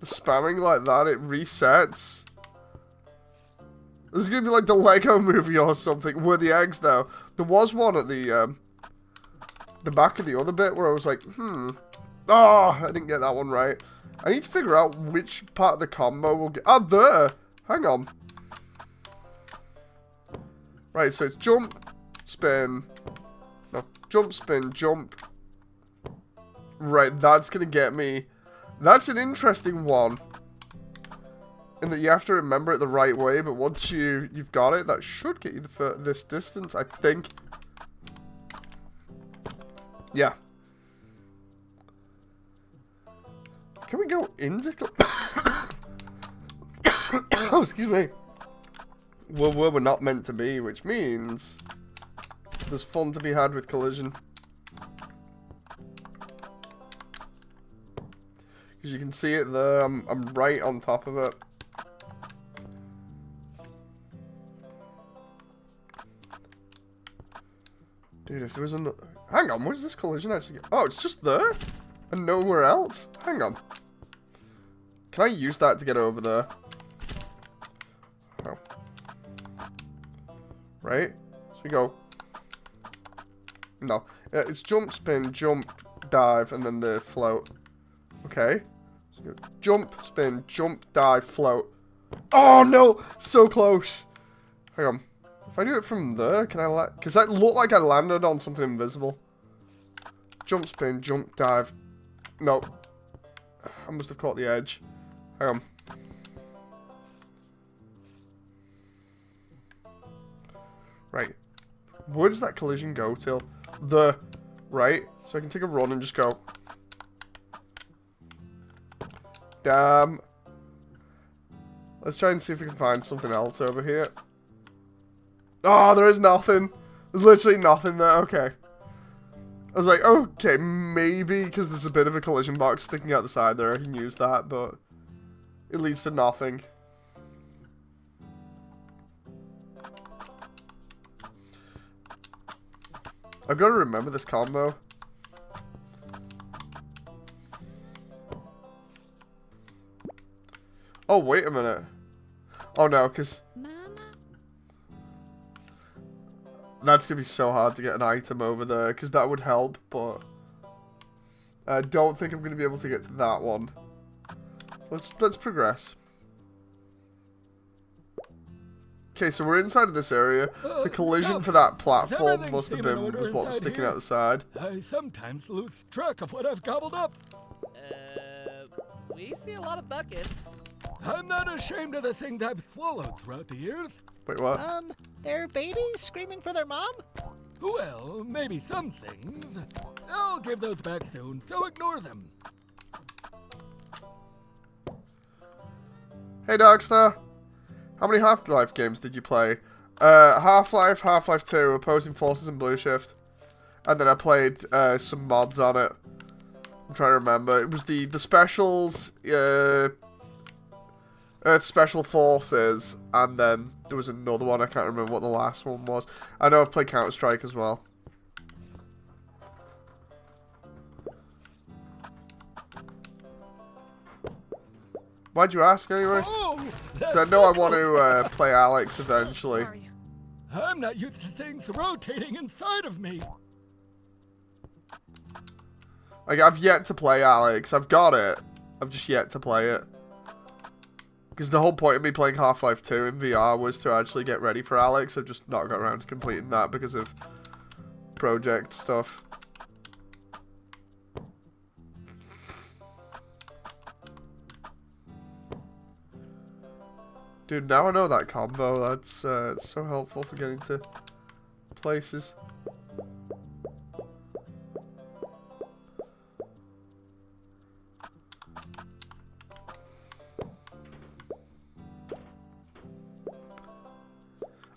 spamming like that, it resets. This is gonna be like the Lego movie or something. Where the eggs though. There was one at the back of the other bit where I was like, Oh, I didn't get that one right. I need to figure out which part of the combo will get. Ah, there. Hang on. Right, so it's jump, spin. No, jump, spin, jump. Right, that's gonna get me. That's an interesting one. In that you have to remember it the right way, but once you've got it, that should get you this distance, I think. Yeah. Can we go into... Oh, excuse me. Well, where we're not meant to be, which means there's fun to be had with collision. Because you can see it there, I'm right on top of it. Dude, if there was another... Hang on, where's this collision actually get? Oh, it's just there? And nowhere else? Hang on. Can I use that to get over there? Oh. Right? So we go... No. It's jump, spin, jump, dive, and then the float. Okay. So go jump, spin, jump, dive, float. Oh, no! So close! Hang on. If I do it from there, can I because that looked like I landed on something invisible. Jump, spin, jump, dive. No. I must have caught the edge. Hang on. Right. Where does that collision go till? Right. So I can take a run and just go. Damn. Let's try and see if we can find something else over here. Oh, there is nothing. There's literally nothing there. Okay. I was like, okay, maybe because there's a bit of a collision box sticking out the side there, I can use that, but it leads to nothing. I've got to remember this combo. Oh, wait a minute. Oh, no, because... That's going to be so hard to get an item over there, because that would help, but... I don't think I'm going to be able to get to that one. Let's progress. Okay, so we're inside of this area. The collision for that platform must have been was what was sticking out the side. I sometimes lose track of what I've gobbled up. We see a lot of buckets. I'm not ashamed of the things I've swallowed throughout the years. Wait, what? They're babies screaming for their mom? Well, maybe some things. I'll give those back soon, so ignore them. Hey, Darkstar. How many Half-Life games did you play? Half-Life, Half-Life 2, Opposing Forces, and Blue Shift. And then I played some mods on it. I'm trying to remember. It was the Specials, Earth Special Forces, and then there was another one. I can't remember what the last one was. I know I've played Counter-Strike as well. Why'd you ask anyway? Because I know I want to play Alex eventually. Sorry. I'm not used to things rotating inside of me. Like, I've yet to play Alex. I've got it. I've just yet to play it. Because the whole point of me playing Half-Life 2 in VR was to actually get ready for Alex. I've just not got around to completing that because of project stuff. Dude, now I know that combo. That's it's so helpful for getting to places.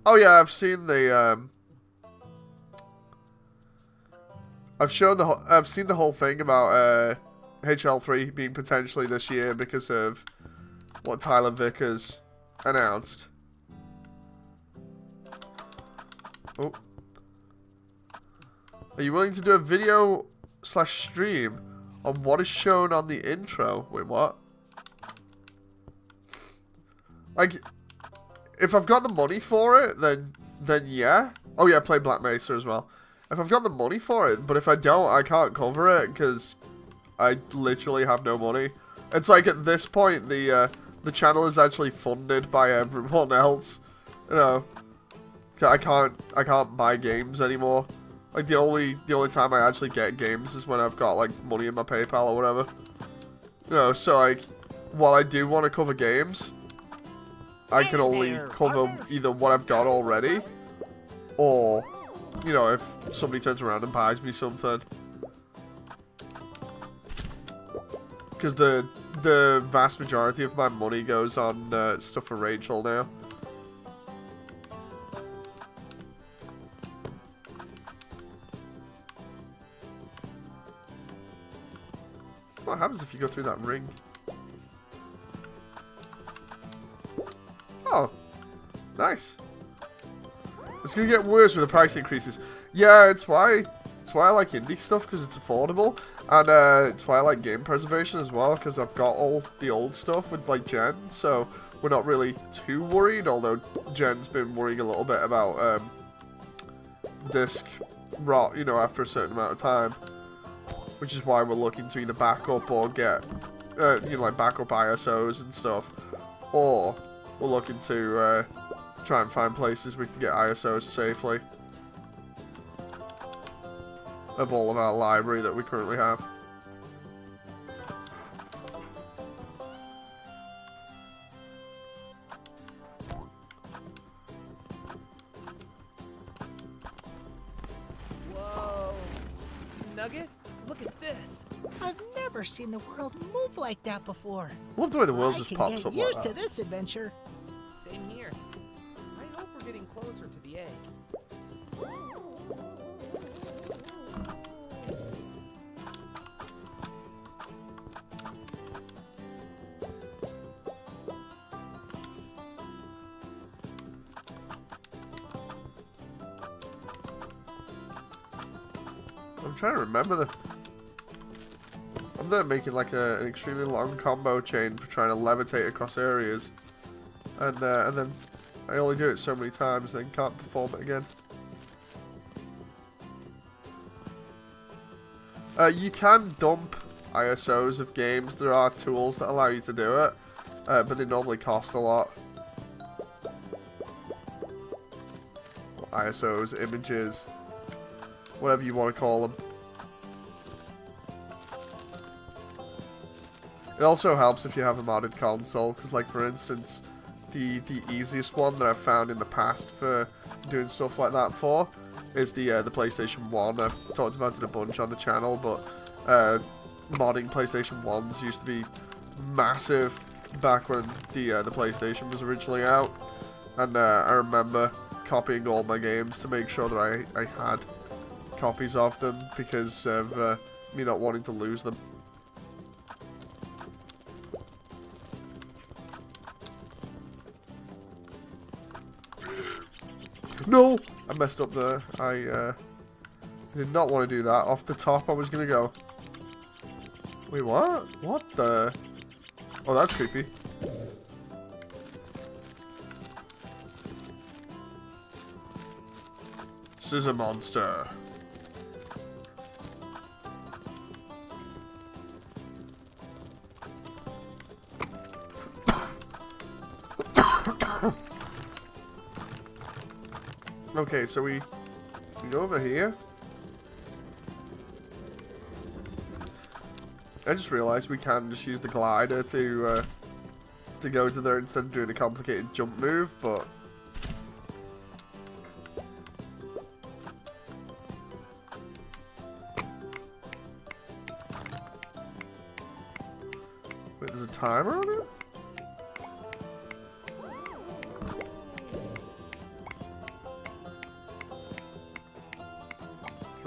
Oh yeah, I've seen the I've seen the whole thing about HL3 being potentially this year because of what Tyler Vickers announced. Oh. Are you willing to do a video / stream on what is shown on the intro? Wait, what? Like, if I've got the money for it, then yeah. Oh yeah, play Black Mesa as well. If I've got the money for it, but if I don't, I can't cover it because I literally have no money. It's like at this point, the channel is actually funded by everyone else. You know, I can't buy games anymore. Like the only time I actually get games is when I've got like money in my PayPal or whatever. You know, so like while I do want to cover games, I can only cover either what I've got already, or you know, if somebody turns around and buys me something. Because the vast majority of my money goes on stuff for Rachel now. What happens if you go through that ring? Oh, nice. It's gonna get worse with the price increases. Yeah, it's why I like indie stuff, because it's affordable, and it's why I like game preservation as well, because I've got all the old stuff with like Jen, so we're not really too worried. Although Jen's been worrying a little bit about disc rot, you know, after a certain amount of time. Which is why we're looking to either back up or get, you know, like backup ISOs and stuff. Or we're looking to try and find places we can get ISOs safely. Of all of our library that we currently have. Whoa. Nugget? Look at this. I've never seen the world move like that before. Love the way the world I just can pops get up used like to that. this adventure. Same here. I hope we're getting closer to the egg. I'm trying to remember I'm there making like an extremely long combo chain for trying to levitate across areas, and then I only do it so many times, then can't perform it again. You can dump ISOs of games. There are tools that allow you to do it, but they normally cost a lot. ISOs, images, whatever you want to call them. It also helps if you have a modded console, because like for instance, the easiest one that I've found in the past for doing stuff like that for is the PlayStation 1. I've talked about it a bunch on the channel, but modding PlayStation 1s used to be massive back when the PlayStation was originally out, and I remember copying all my games to make sure that I had copies of them because of me not wanting to lose them. No! I messed up there. I did not want to do that. Off the top I was going to go. Wait, what? What the? Oh, that's creepy. Scissor monster. Okay, so we go over here. I just realized we can just use the glider to go to there instead of doing a complicated jump move, but wait, there's a timer on it?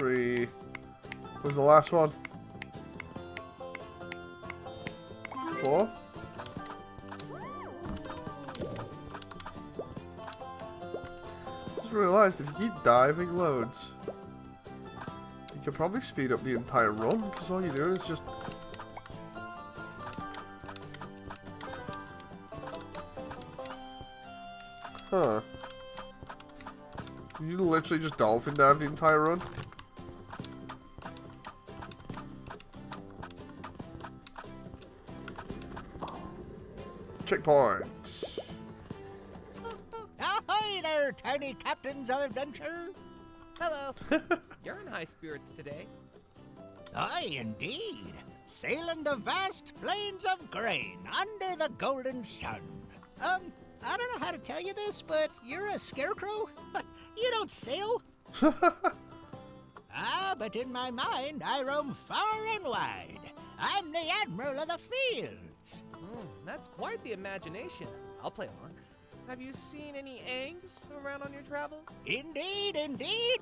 3. What was the last one? 4? Just realized if you keep diving loads, you could probably speed up the entire run, because all you're doing is just... Huh. You literally just dolphin dive the entire run? Checkpoint. Ahoy there, tiny captains of adventure. Hello. You're in high spirits today. Aye, indeed. Sailing the vast plains of grain under the golden sun. I don't know how to tell you this, but you're a scarecrow? You don't sail? But in my mind, I roam far and wide. I'm the admiral of the fields. That's quite the imagination. I'll play along. Have you seen any eggs around on your travels? Indeed,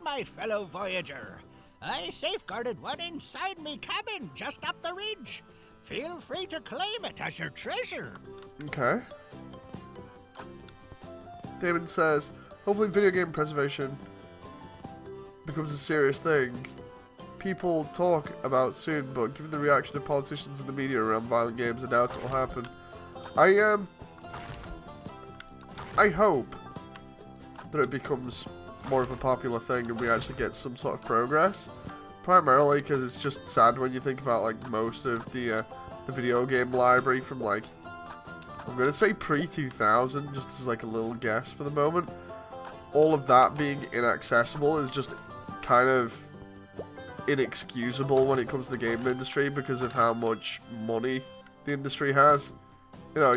my fellow voyager. I safeguarded one inside me cabin just up the ridge. Feel free to claim it as your treasure. Okay. Damon says, hopefully video game preservation becomes a serious thing. People talk about soon, but given the reaction of politicians and the media around violent games, I doubt it will happen. I hope that it becomes more of a popular thing and we actually get some sort of progress. Primarily because it's just sad when you think about like most of the video game library from like, I'm gonna say pre-2000, just as like a little guess for the moment. All of that being inaccessible is just kind of inexcusable when it comes to the game industry because of how much money the industry has. You know,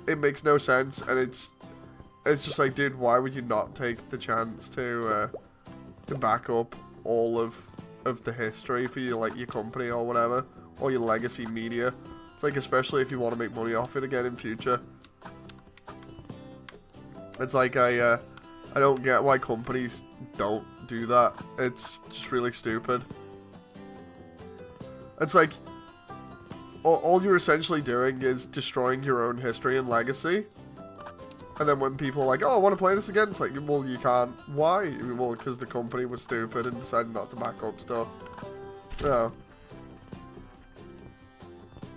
it makes no sense, and it's just like, dude, why would you not take the chance to back up all of the history for your company or whatever, or your legacy media? It's like, especially if you want to make money off it again in future. It's like I don't get why companies don't do that. It's just really stupid. It's like all you're essentially doing is destroying your own history and legacy. And then when people are like, oh, I want to play this again, it's like, well, you can't. Why? Well, because the company was stupid and decided not to back up stuff. No.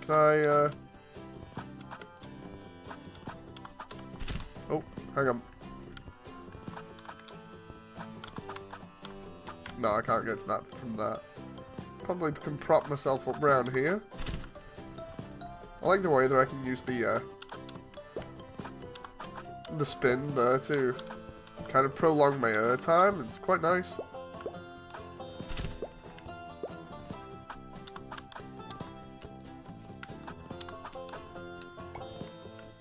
Can I, Oh, hang on. No, I can't get to that from that. Probably can prop myself up around here. I like the way that I can use the spin there to kind of prolong my air time. It's quite nice.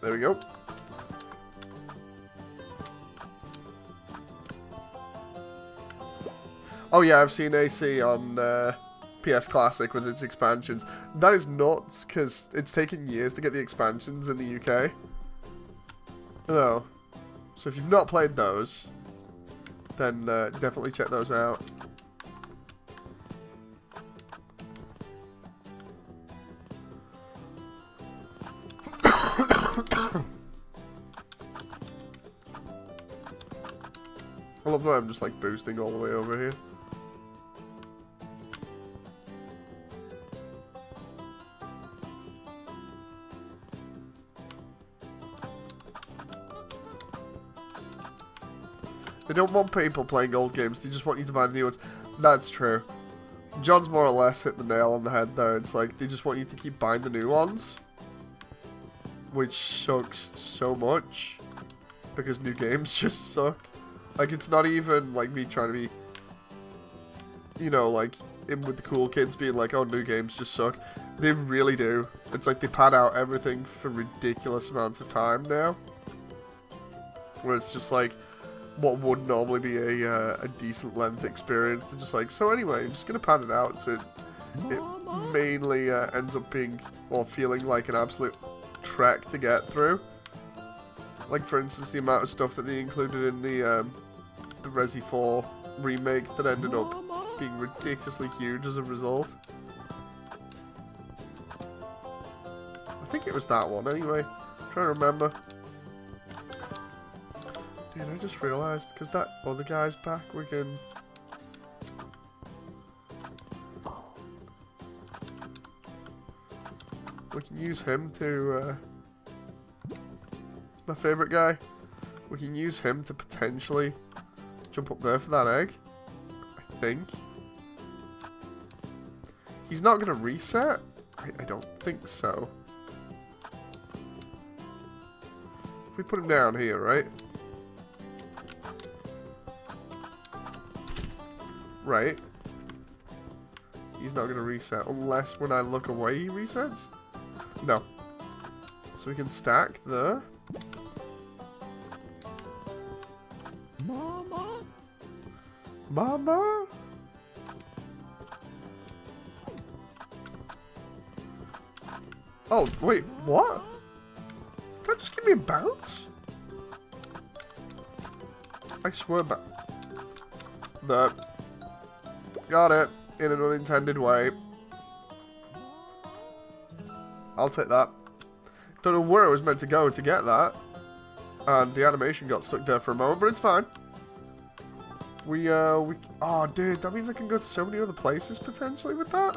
There we go. Oh yeah, I've seen AC on PS Classic with its expansions. That is nuts, because it's taken years to get the expansions in the UK. No. So if you've not played those, then definitely check those out. I love that I'm just like boosting all the way over here. They don't want people playing old games, they just want you to buy the new ones. That's true. John's more or less hit the nail on the head there. It's like, they just want you to keep buying the new ones. Which sucks so much. Because new games just suck. Like, it's not even, like, me trying to be, you know, like, in with the cool kids being like, oh, new games just suck. They really do. It's like they pad out everything for ridiculous amounts of time now. Where it's just like, what would normally be a decent length experience, to just like, so anyway, I'm just going to pad it out so it mainly ends up being, or feeling like an absolute trek to get through. Like, for instance, the amount of stuff that they included in the Resi 4 remake that ended up being ridiculously huge as a result. I think it was that one anyway. I'm trying to remember. Dude, I just realised, because that other guy's back, we can... We can use him to... my favourite guy. We can use him to potentially jump up there for that egg. I think. He's not going to reset? I don't think so. If we put him down here, right? Right. He's not going to reset unless when I look away he resets? No. So we can stack the... Mama? Oh, wait, what? Did that just give me a bounce? I swear that. Got it. In an unintended way. I'll take that. Don't know where I was meant to go to get that. And the animation got stuck there for a moment, but it's fine. Oh, dude, that means I can go to so many other places potentially with that.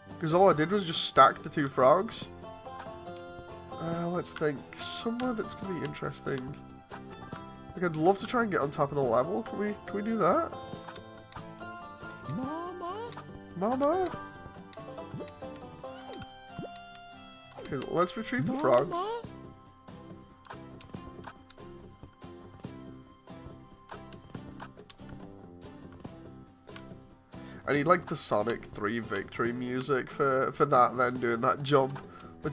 Because all I did was just stack the two frogs. Let's think. Somewhere that's going to be interesting. Like, I'd love to try and get on top of the level. Can we do that? Mama? Okay, let's retrieve the frogs. I need like the Sonic 3 victory music for that, then doing that jump. I'm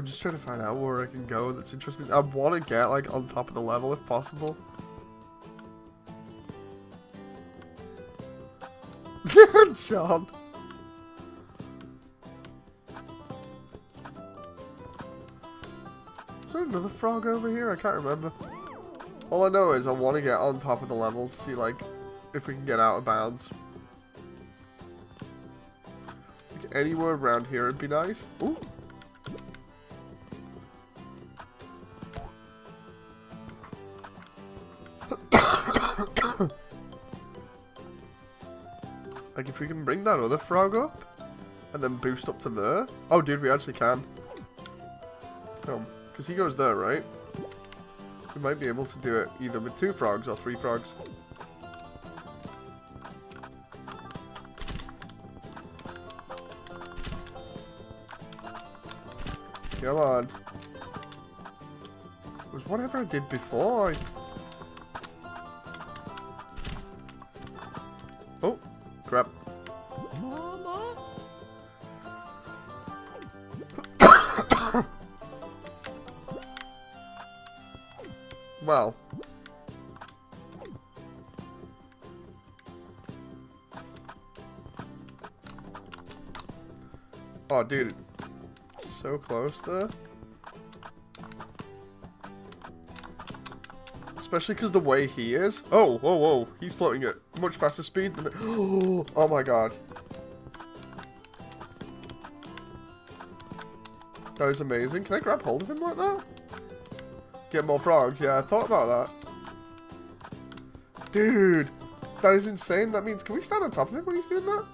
just trying to find out where I can go that's interesting. I want to get like on top of the level if possible. John. Is there another frog over here? I can't remember. All I know is I want to get on top of the level to see, like, if we can get out of bounds. Like, anywhere around here would be nice. Ooh. Like, if we can bring that other frog up and then boost up to there. Oh, dude, we actually can. Because he goes there, right? We might be able to do it either with 2 frogs or 3 frogs. Come on. It was whatever I did before. Oh, crap. Well. Oh, dude, it's so close there. Especially because the way he is. Oh, whoa, whoa. He's floating at much faster speed than... Oh my god. That is amazing. Can I grab hold of him like that? Get more frogs. Yeah, I thought about that. Dude, that is insane. That means, can we stand on top of him when he's doing that?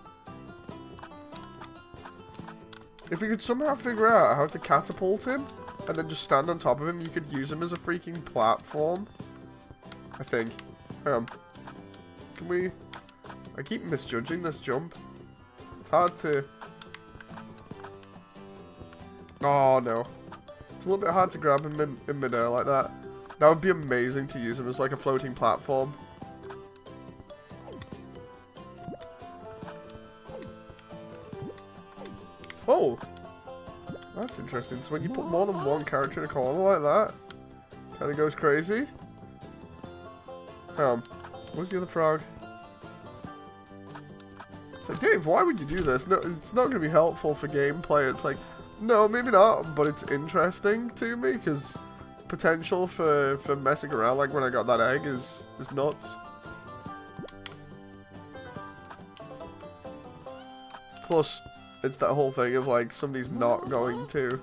If we could somehow figure out how to catapult him, and then just stand on top of him, you could use him as a freaking platform. I think. Hang on. Can we... I keep misjudging this jump. It's hard to... Oh, no. It's a little bit hard to grab him in midair like that. That would be amazing to use him as like a floating platform. Oh! That's interesting. So when you put more than one character in a corner like that, kind of goes crazy. Where's the other frog? It's like, Dave, why would you do this? No, it's not going to be helpful for gameplay. It's like, no, maybe not, but it's interesting to me, because potential for messing around, like when I got that egg, is nuts. Plus, it's that whole thing of like somebody's not going to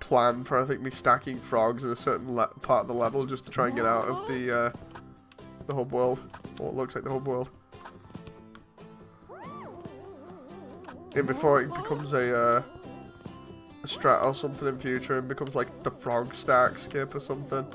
plan for, I think, me stacking frogs in a certain part of the level just to try and get out of the hub world, or what looks like the hub world. And before it becomes a strat or something in future and becomes like the frog stack skip or something.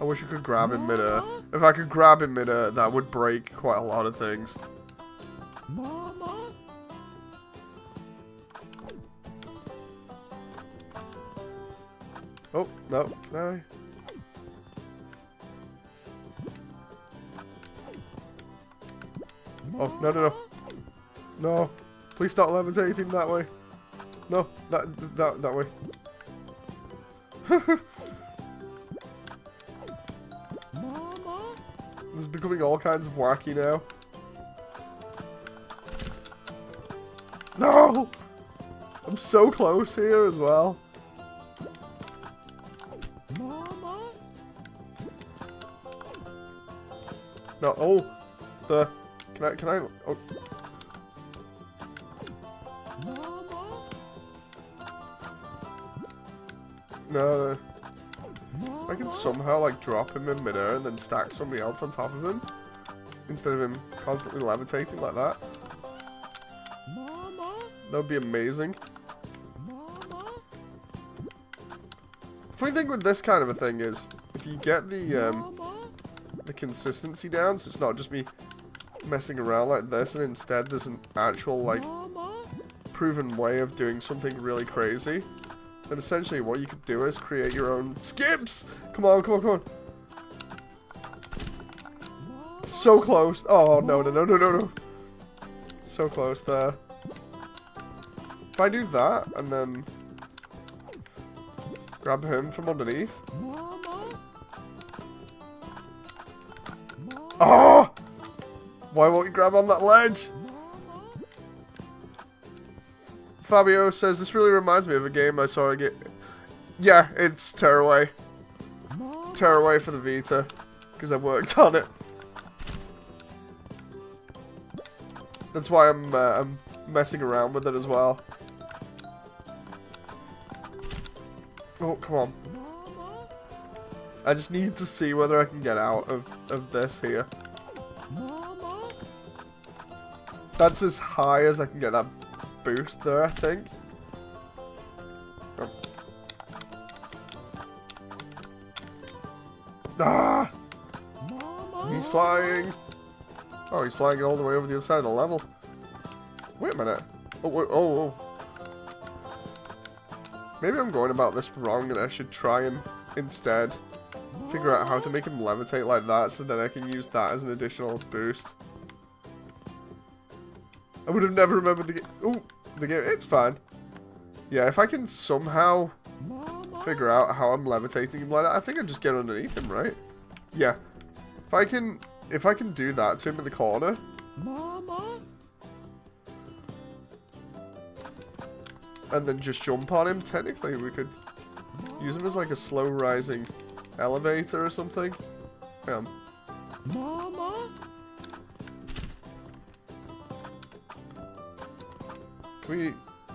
I wish I could grab him mid-air. If I could grab him mid-air, that would break quite a lot of things. Oh, no, no. Oh, no, no, no. No. Please stop levitating that way. No, that way. This is becoming all kinds of wacky now. No! I'm so close here as well. No, oh! Can I, oh. No. I can somehow, like, drop him in midair and then stack somebody else on top of him. Instead of him constantly levitating like that. That would be amazing. The funny thing with this kind of a thing is, if you get the consistency down, so it's not just me messing around like this, and instead there's an actual, like, proven way of doing something really crazy, then essentially what you could do is create your own skips! Come on, come on, come on! So close! Oh, no, no, no, no, no, no! So close there. If I do that, and then grab him from underneath. Oh! Why won't you grab on that ledge? Fabio says, this really reminds me of a game I saw again. Yeah, it's Tearaway. Tearaway for the Vita. Because I worked on it. That's why I'm messing around with it as well. Oh, come on. I just need to see whether I can get out of this here. That's as high as I can get that boost there, I think. Oh. Ah! He's flying! Oh, he's flying all the way over the other side of the level. Wait a minute. Oh, wait, oh. Maybe I'm going about this wrong and I should try and instead figure out how to make him levitate like that so then I can use that as an additional boost. I would have never remembered the game. Ooh, the game. It's fine. Yeah, if I can somehow figure out how I'm levitating him like that, I think I just get underneath him, right? Yeah. If I can do that to him in the corner. And then just jump on him, technically we could use him as like a slow rising elevator or something.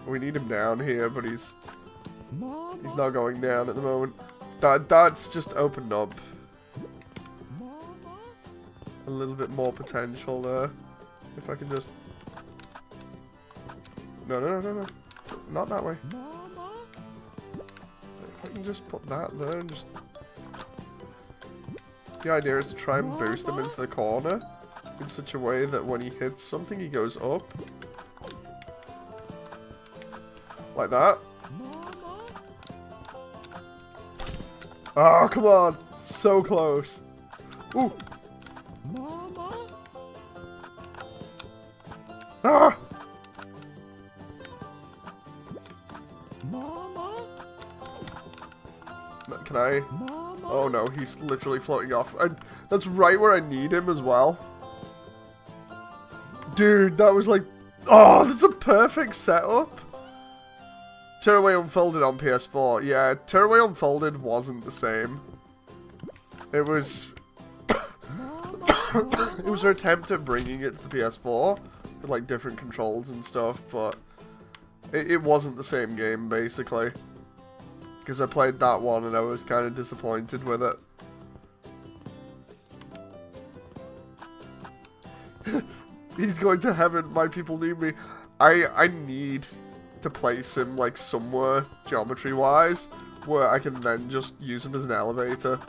We need him down here, but he's not going down at the moment. That's just opened up a little bit more potential there. If I can just no, not that way. If I can just put that there and just... The idea is to try and boost him into the corner in such a way that when he hits something, he goes up. Like that. Oh, come on! So close. Ooh! Ah! Can I? Oh no, he's literally floating off. That's right where I need him as well. Dude, that was like... Oh, that's a perfect setup. Tearaway Unfolded on PS4. Yeah, Tearaway Unfolded wasn't the same. It was... it was an attempt at bringing it to the PS4 with like different controls and stuff, but it wasn't the same game basically. Because I played that one and I was kind of disappointed with it. He's going to heaven, my people need me. I need to place him like somewhere geometry wise where I can then just use him as an elevator.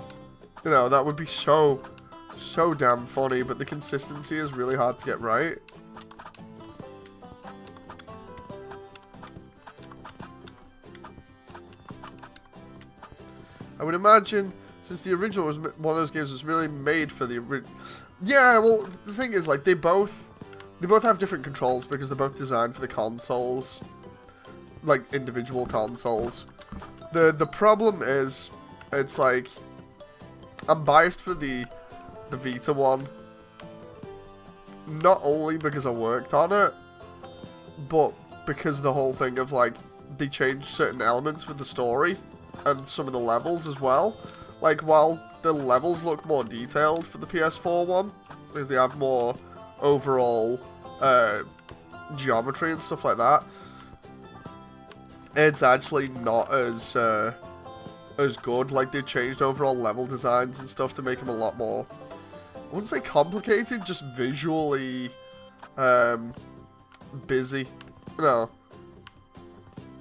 You know, that would be so damn funny, but the consistency is really hard to get right. I would imagine, since the original was one of those games that was really made for the original... Yeah, well, the thing is, like, they both have different controls because they're both designed for the consoles. Like, individual consoles. The problem is, it's like... I'm biased for the Vita one. Not only because I worked on it, but because the whole thing of, like, they changed certain elements with the story and some of the levels as well. Like, while the levels look more detailed for the PS4 one, because they have more overall geometry and stuff like that, it's actually not as good. Like, they've changed overall level designs and stuff to make them a lot more, I wouldn't say complicated, just visually busy. You know,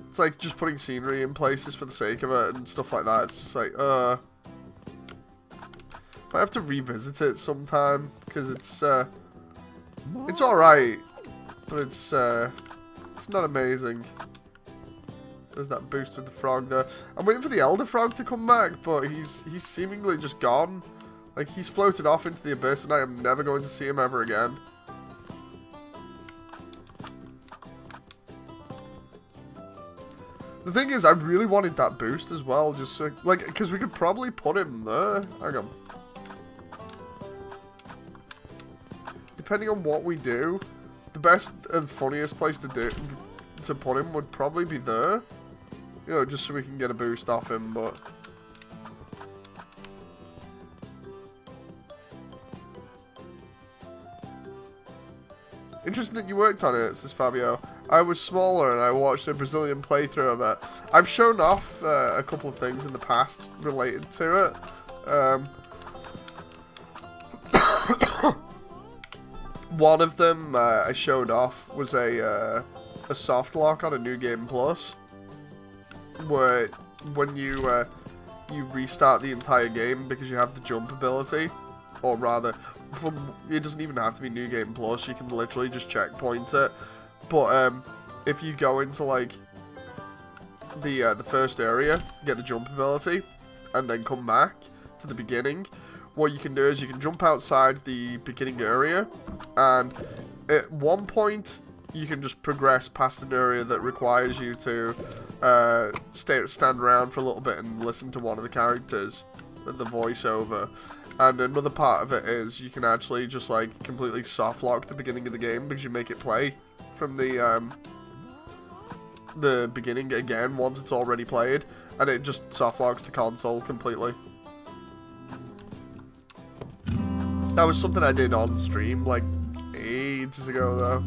it's like just putting scenery in places for the sake of it and stuff like that. It's just like, I have to revisit it sometime because it's alright, but it's not amazing. There's that boost with the frog there. I'm waiting for the Elder Frog to come back, but he's seemingly just gone. Like, he's floated off into the abyss, and I am never going to see him ever again. The thing is, I really wanted that boost as well, just so, like, because we could probably put him there. Hang on. Depending on what we do, the best and funniest place to put him would probably be there. You know, just so we can get a boost off him, but... Interesting that you worked on it, says Fabio. I was smaller and I watched a Brazilian playthrough of it. I've shown off a couple of things in the past related to it. One of them I showed off was a soft lock on a New Game Plus, where when you restart the entire game because you have the jump ability, or rather, it doesn't even have to be New Game Plus. You can literally just checkpoint it. But if you go into like the first area, get the jump ability, and then come back to the beginning, what you can do is you can jump outside the beginning area, and at one point you can just progress past an area that requires you to stand around for a little bit and listen to one of the characters, the voiceover. And another part of it is you can actually just like completely soft lock the beginning of the game because you make it play from the beginning again once it's already played, and it just soft locks the console completely. That was something I did on stream like ages ago though.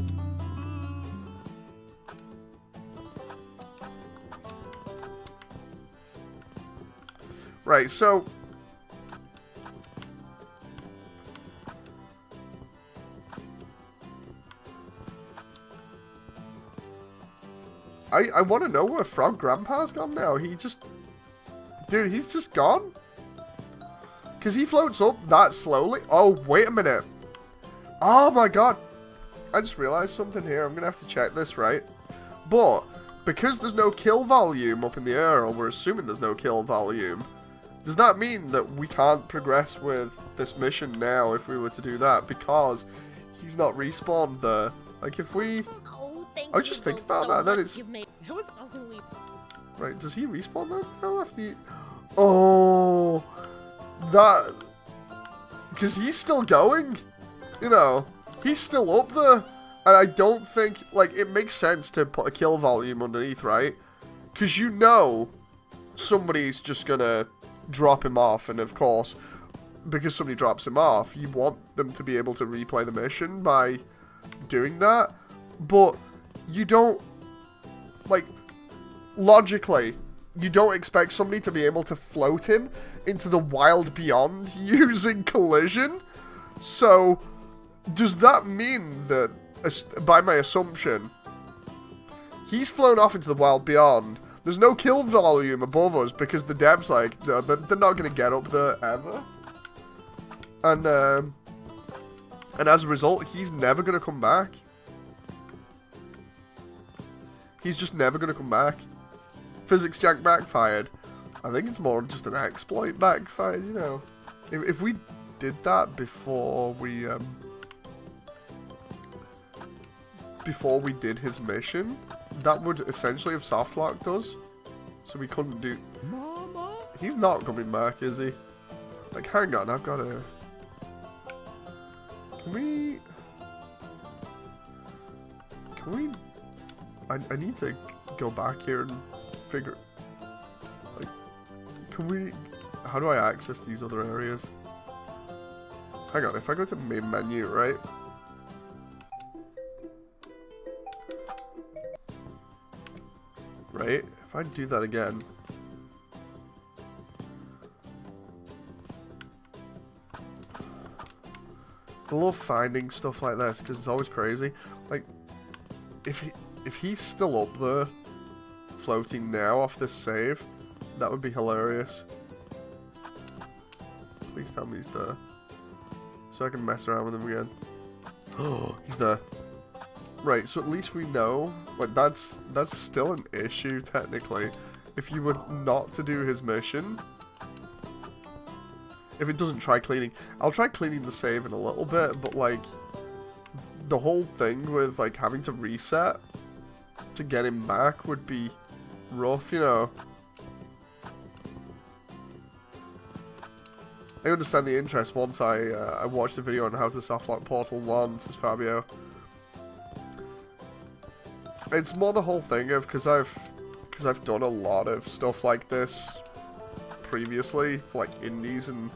Right, so I want to know where Frog Grandpa's gone now. He just... Dude, he's just gone? Because he floats up that slowly? Oh, wait a minute. Oh my god. I just realized something here. I'm going to have to check this, right? But, because there's no kill volume up in the air, or we're assuming there's no kill volume, does that mean that we can't progress with this mission now if we were to do that? Because he's not respawned there. Like, if we... I was just thinking about that, then it's... Right, does he respawn then? No, after you... Oh... That... Because he's still going. You know, he's still up there. And I don't think, like, it makes sense to put a kill volume underneath, right? Because you know somebody's just gonna drop him off, and of course, because somebody drops him off, you want them to be able to replay the mission by doing that. But you don't, like, logically, you don't expect somebody to be able to float him into the wild beyond using collision. So, does that mean that, by my assumption, he's flown off into the wild beyond? There's no kill volume above us because the devs, like, they're not going to get up there ever. And as a result, he's never going to come back. He's just never going to come back. Physics jank backfired. I think it's more just an exploit backfired, you know. If we did that before we did his mission, that would essentially have softlocked us. So we couldn't do... Mama? He's not coming back, is he? Like, hang on, I've got to... Can we... I need to go back here and figure... Like, can we... How do I access these other areas? Hang on, if I go to main menu, right? Right? If I do that again... I love finding stuff like this because it's always crazy. Like, if he's still up there, floating now off this save, that would be hilarious. Please tell me he's there, so I can mess around with him again. Oh, he's there. Right, so at least we know. Like, that's still an issue technically. If you were not to do his mission. If it doesn't try cleaning. I'll try cleaning the save in a little bit, but like, the whole thing with like having to reset to get him back would be rough, you know. I understand the interest once I watched a video on how to softlock Portal 1, says Fabio. It's more the whole thing of, because I've done a lot of stuff like this previously, for like indies and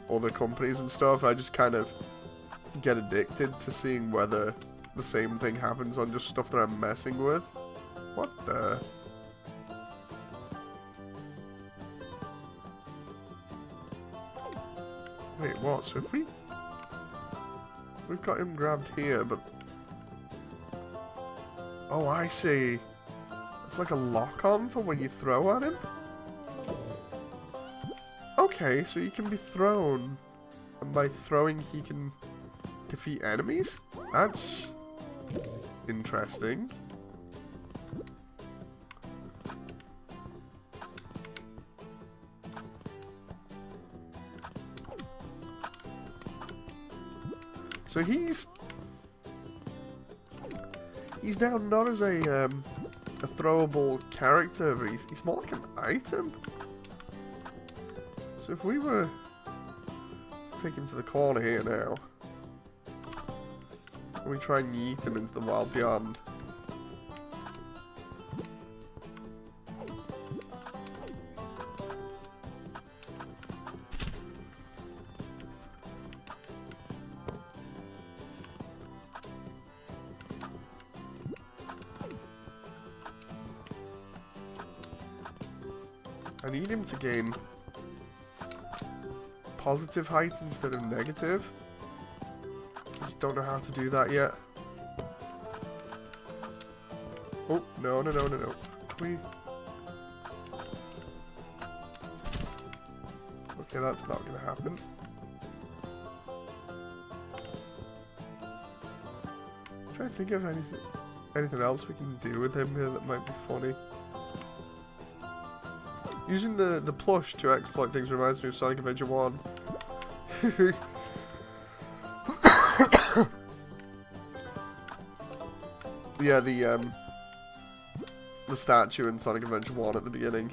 other companies and stuff. I just kind of get addicted to seeing whether the same thing happens on just stuff that I'm messing with. What the... Wait, what? So if we've got him grabbed here, but... Oh, I see. It's like a lock-on for when you throw at him? Okay, so he can be thrown, and by throwing he can defeat enemies? That's interesting. So he's now not as a throwable character, but he's more like an item. So if we were to take him to the corner here now, and we try and yeet him into the wild beyond. I need him to gain positive height instead of negative. I just don't know how to do that yet. Oh, no. Can we... Okay, that's not going to happen. I'm trying to think of anything else we can do with him here that might be funny. Using the plush to exploit things reminds me of Sonic Adventure 1. Yeah, the statue in Sonic Adventure 1 at the beginning.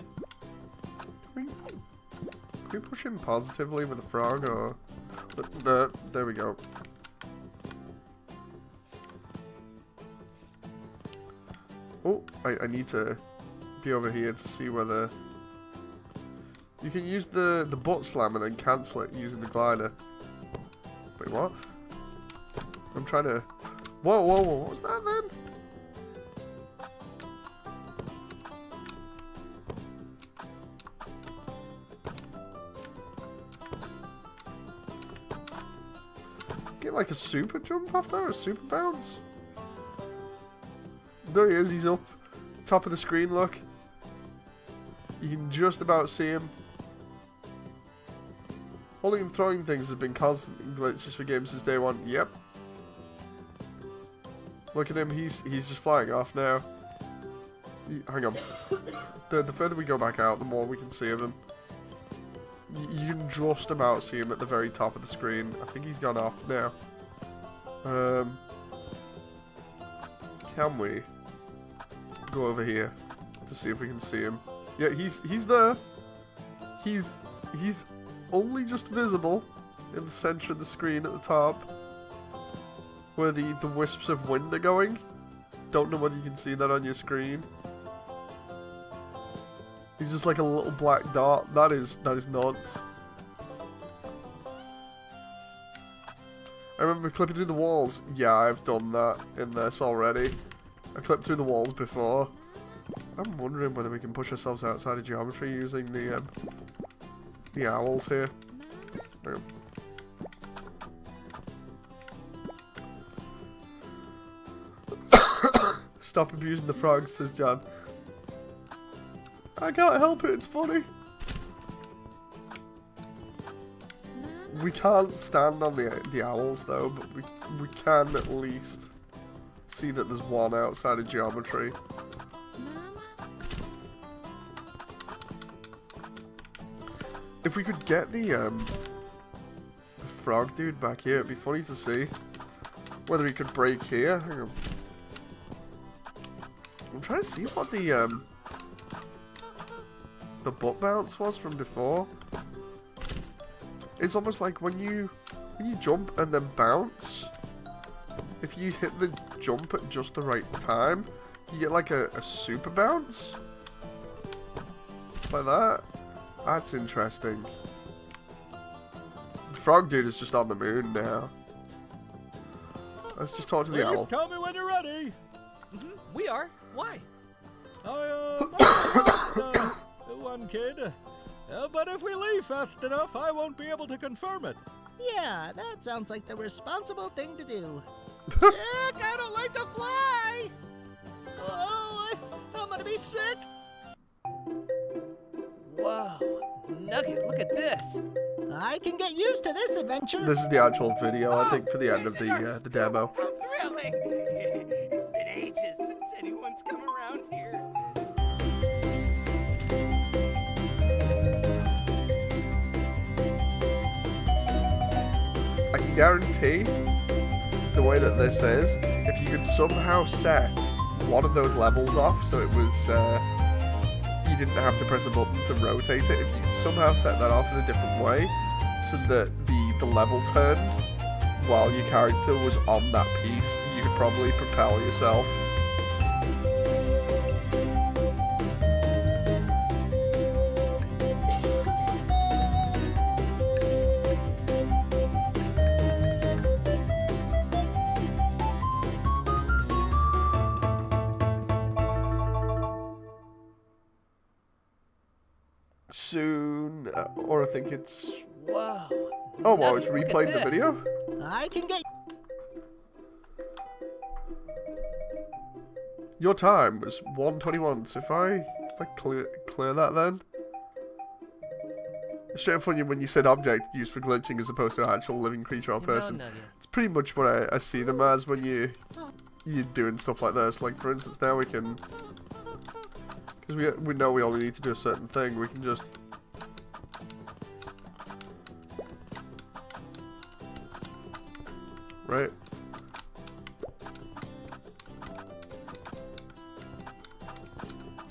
Can we push him positively with a frog, or... there we go. I need to be over here to see whether you can use the butt slam and then cancel it using the glider. Wait, what? I'm trying to... Whoa, whoa, whoa, what was that then? Get like a super jump off there, a super bounce? There he is, he's up. Top of the screen, look. You can just about see him. Holding and throwing things has been constant in glitches for games since day one. Yep. Look at him, he's just flying off now. Hang on. The further we go back out, the more we can see of him. You can just about see him at the very top of the screen. I think he's gone off now. Can we go over here to see if we can see him? Yeah, he's there. He's only just visible in the center of the screen at the top, where the wisps of wind are going. Don't know whether you can see that on your screen. He's just like a little black dot. That is nuts. I remember clipping through the walls. Yeah, I've done that in this already. I clipped through the walls before. I'm wondering whether we can push ourselves outside of geometry using the owls here. Hang on. Stop abusing the frogs, says John. I can't help it, it's funny. We can't stand on the owls though, but we can at least see that there's one outside of geometry. If we could get the frog dude back here, it'd be funny to see whether he could break here. Hang on. I'm trying to see what the butt bounce was from before. It's almost like when you jump and then bounce, if you hit the jump at just the right time, you get like a super bounce. Like that. That's interesting. The frog dude is just on the moon now. Let's just talk to the owl. Tell me when you're ready. We are. Why? One kid. But if we leave fast enough, I won't be able to confirm it. Yeah, that sounds like the responsible thing to do. Heck, I don't like to fly! Oh, I'm gonna be sick. Whoa, Nugget, look at this. I can get used to this adventure. This is the actual video, I think, for the end of the demo. How thrilling! It's been ages since anyone's come around here. I can guarantee the way that this is, if you could somehow set one of those levels off so it was, you didn't have to press a button to rotate it, if you could somehow set that off in a different way so that the level turned while your character was on that piece, you could probably propel yourself. Soon, or I think it's... Whoa. Oh, wow, Nugget, it's look at replaying the this. video? I can get... Your time was 1:21, so if I clear that then? It's straight funny when you said object used for glitching as opposed to an actual living creature or person. Nugget. It's pretty much what I see them as when you're doing stuff like this. Like, for instance, now we can... Because we know we only need to do a certain thing, we can just... Right?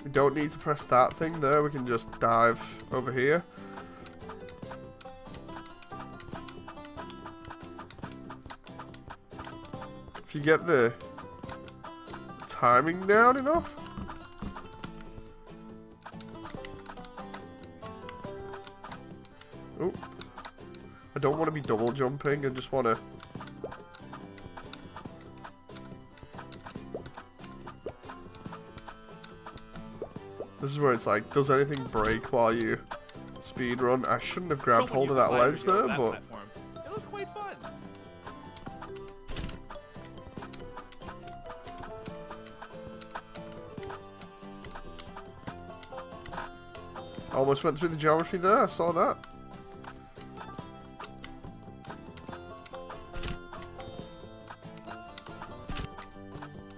We don't need to press that thing there, we can just dive over here. If you get the timing down enough, Oh. I don't want to be double jumping. I just want to... This is where it's like, does anything break while you speed run? I shouldn't have grabbed hold of that ledge there, but... It looked quite fun. I almost went through the geometry there, I saw that.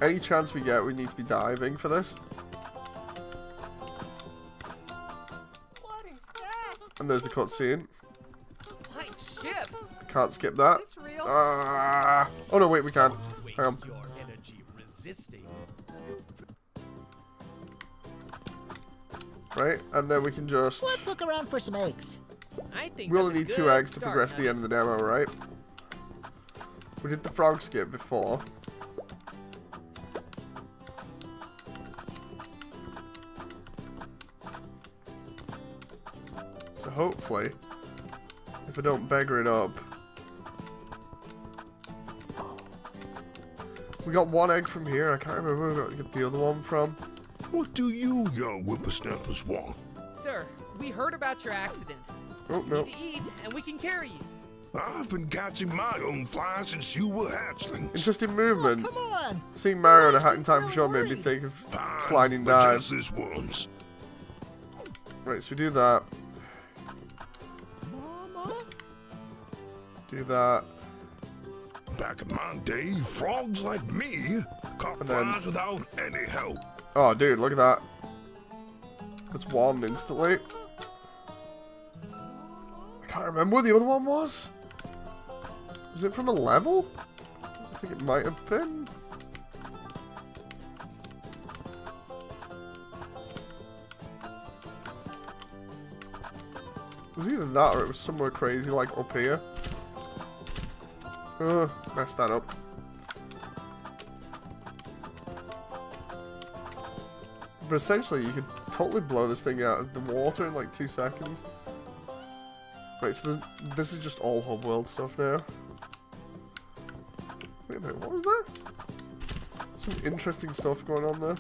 Any chance we get, we need to be diving for this. What is that? And there's the cutscene. Flying ship. Can't skip that. Is this real? Oh no, wait, we can. Waste Hang on. your energy resisting. Right, and then we can just... Let's look around for some eggs. I think We that's only a need 2 good eggs to start, progress to the huh? end of the demo, right? We did the frog skip before. So hopefully, if I don't beggar it up... We got 1 egg from here, I can't remember where we got to get the other one from. What do you young whippersnappers want? Sir, we heard about your accident. Oh, You no. need to eat, and we can carry you. I've been catching my own fly since you were hatchlings. Interesting movement. Come on. Seeing Mario in a Why hat is in it time for really sure made me worried? think of Fine, sliding but dives. just this once. Right, so we do that. Mama? Do that. Back in my day, frogs like me caught And then- flies without any help. Oh, dude, look at that. That's 1 instantly. I can't remember what the other one was. Was it from a level? I think it might have been. It was either that or it was somewhere crazy like up here. Messed that up. But essentially, you could totally blow this thing out of the water in like 2 seconds. Right, so this is just all hub world stuff now. Wait a minute, what was that? Some interesting stuff going on there.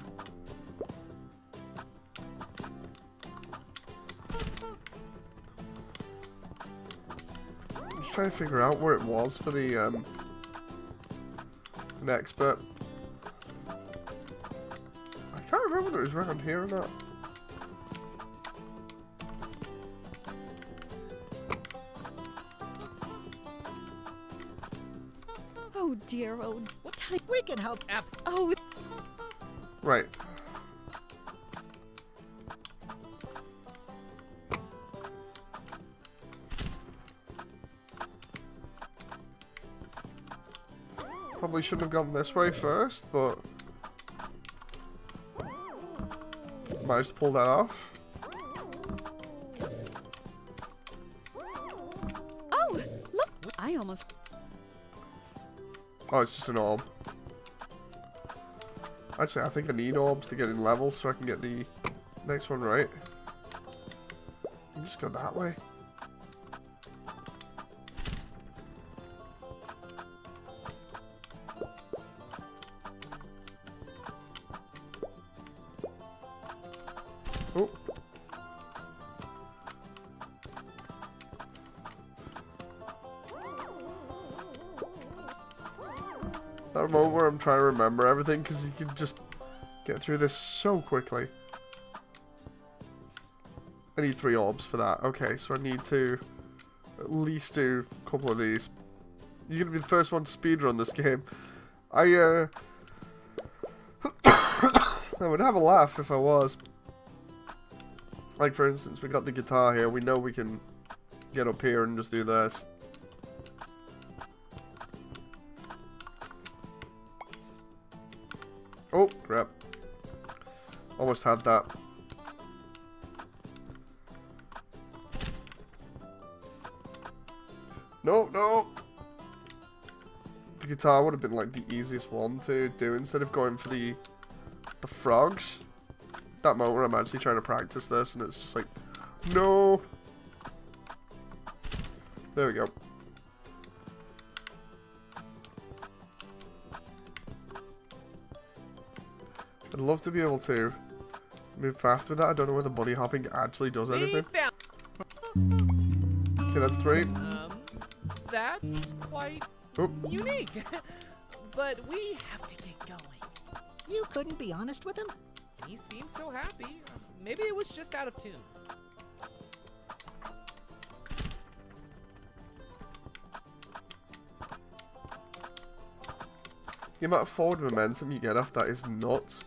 I'm just trying to figure out where it was for the next bit. I can't remember whether it was around here or not. Oh dear, oh time. We can help. Oh, Right. Probably shouldn't have gone this way first, but managed to pull that off. oh, look! I almost. Oh, it's just an orb. Actually, I think I need orbs to get in levels so I can get the next one right. You just go that way. Oh. That moment where I'm trying to remember everything because you can just get through this so quickly. I need 3 orbs for that. Okay, so I need to at least do a couple of these. You're gonna be the first one to speedrun this game. I would have a laugh if I was. Like, for instance, we got the guitar here. We know we can get up here and just do this. Oh, crap. Almost had that. No, no. The guitar would have been like the easiest one to do instead of going for the frogs. That moment where I'm actually trying to practice this and it's just like, no. There we go. I'd love to be able to move fast with that. I don't know whether bunny hopping actually does anything. Okay, that's 3. That's quite Oop. unique. But we have to get going. You couldn't be honest with him? He seems so happy. Maybe it was just out of tune. The amount of forward momentum you get off that is nuts.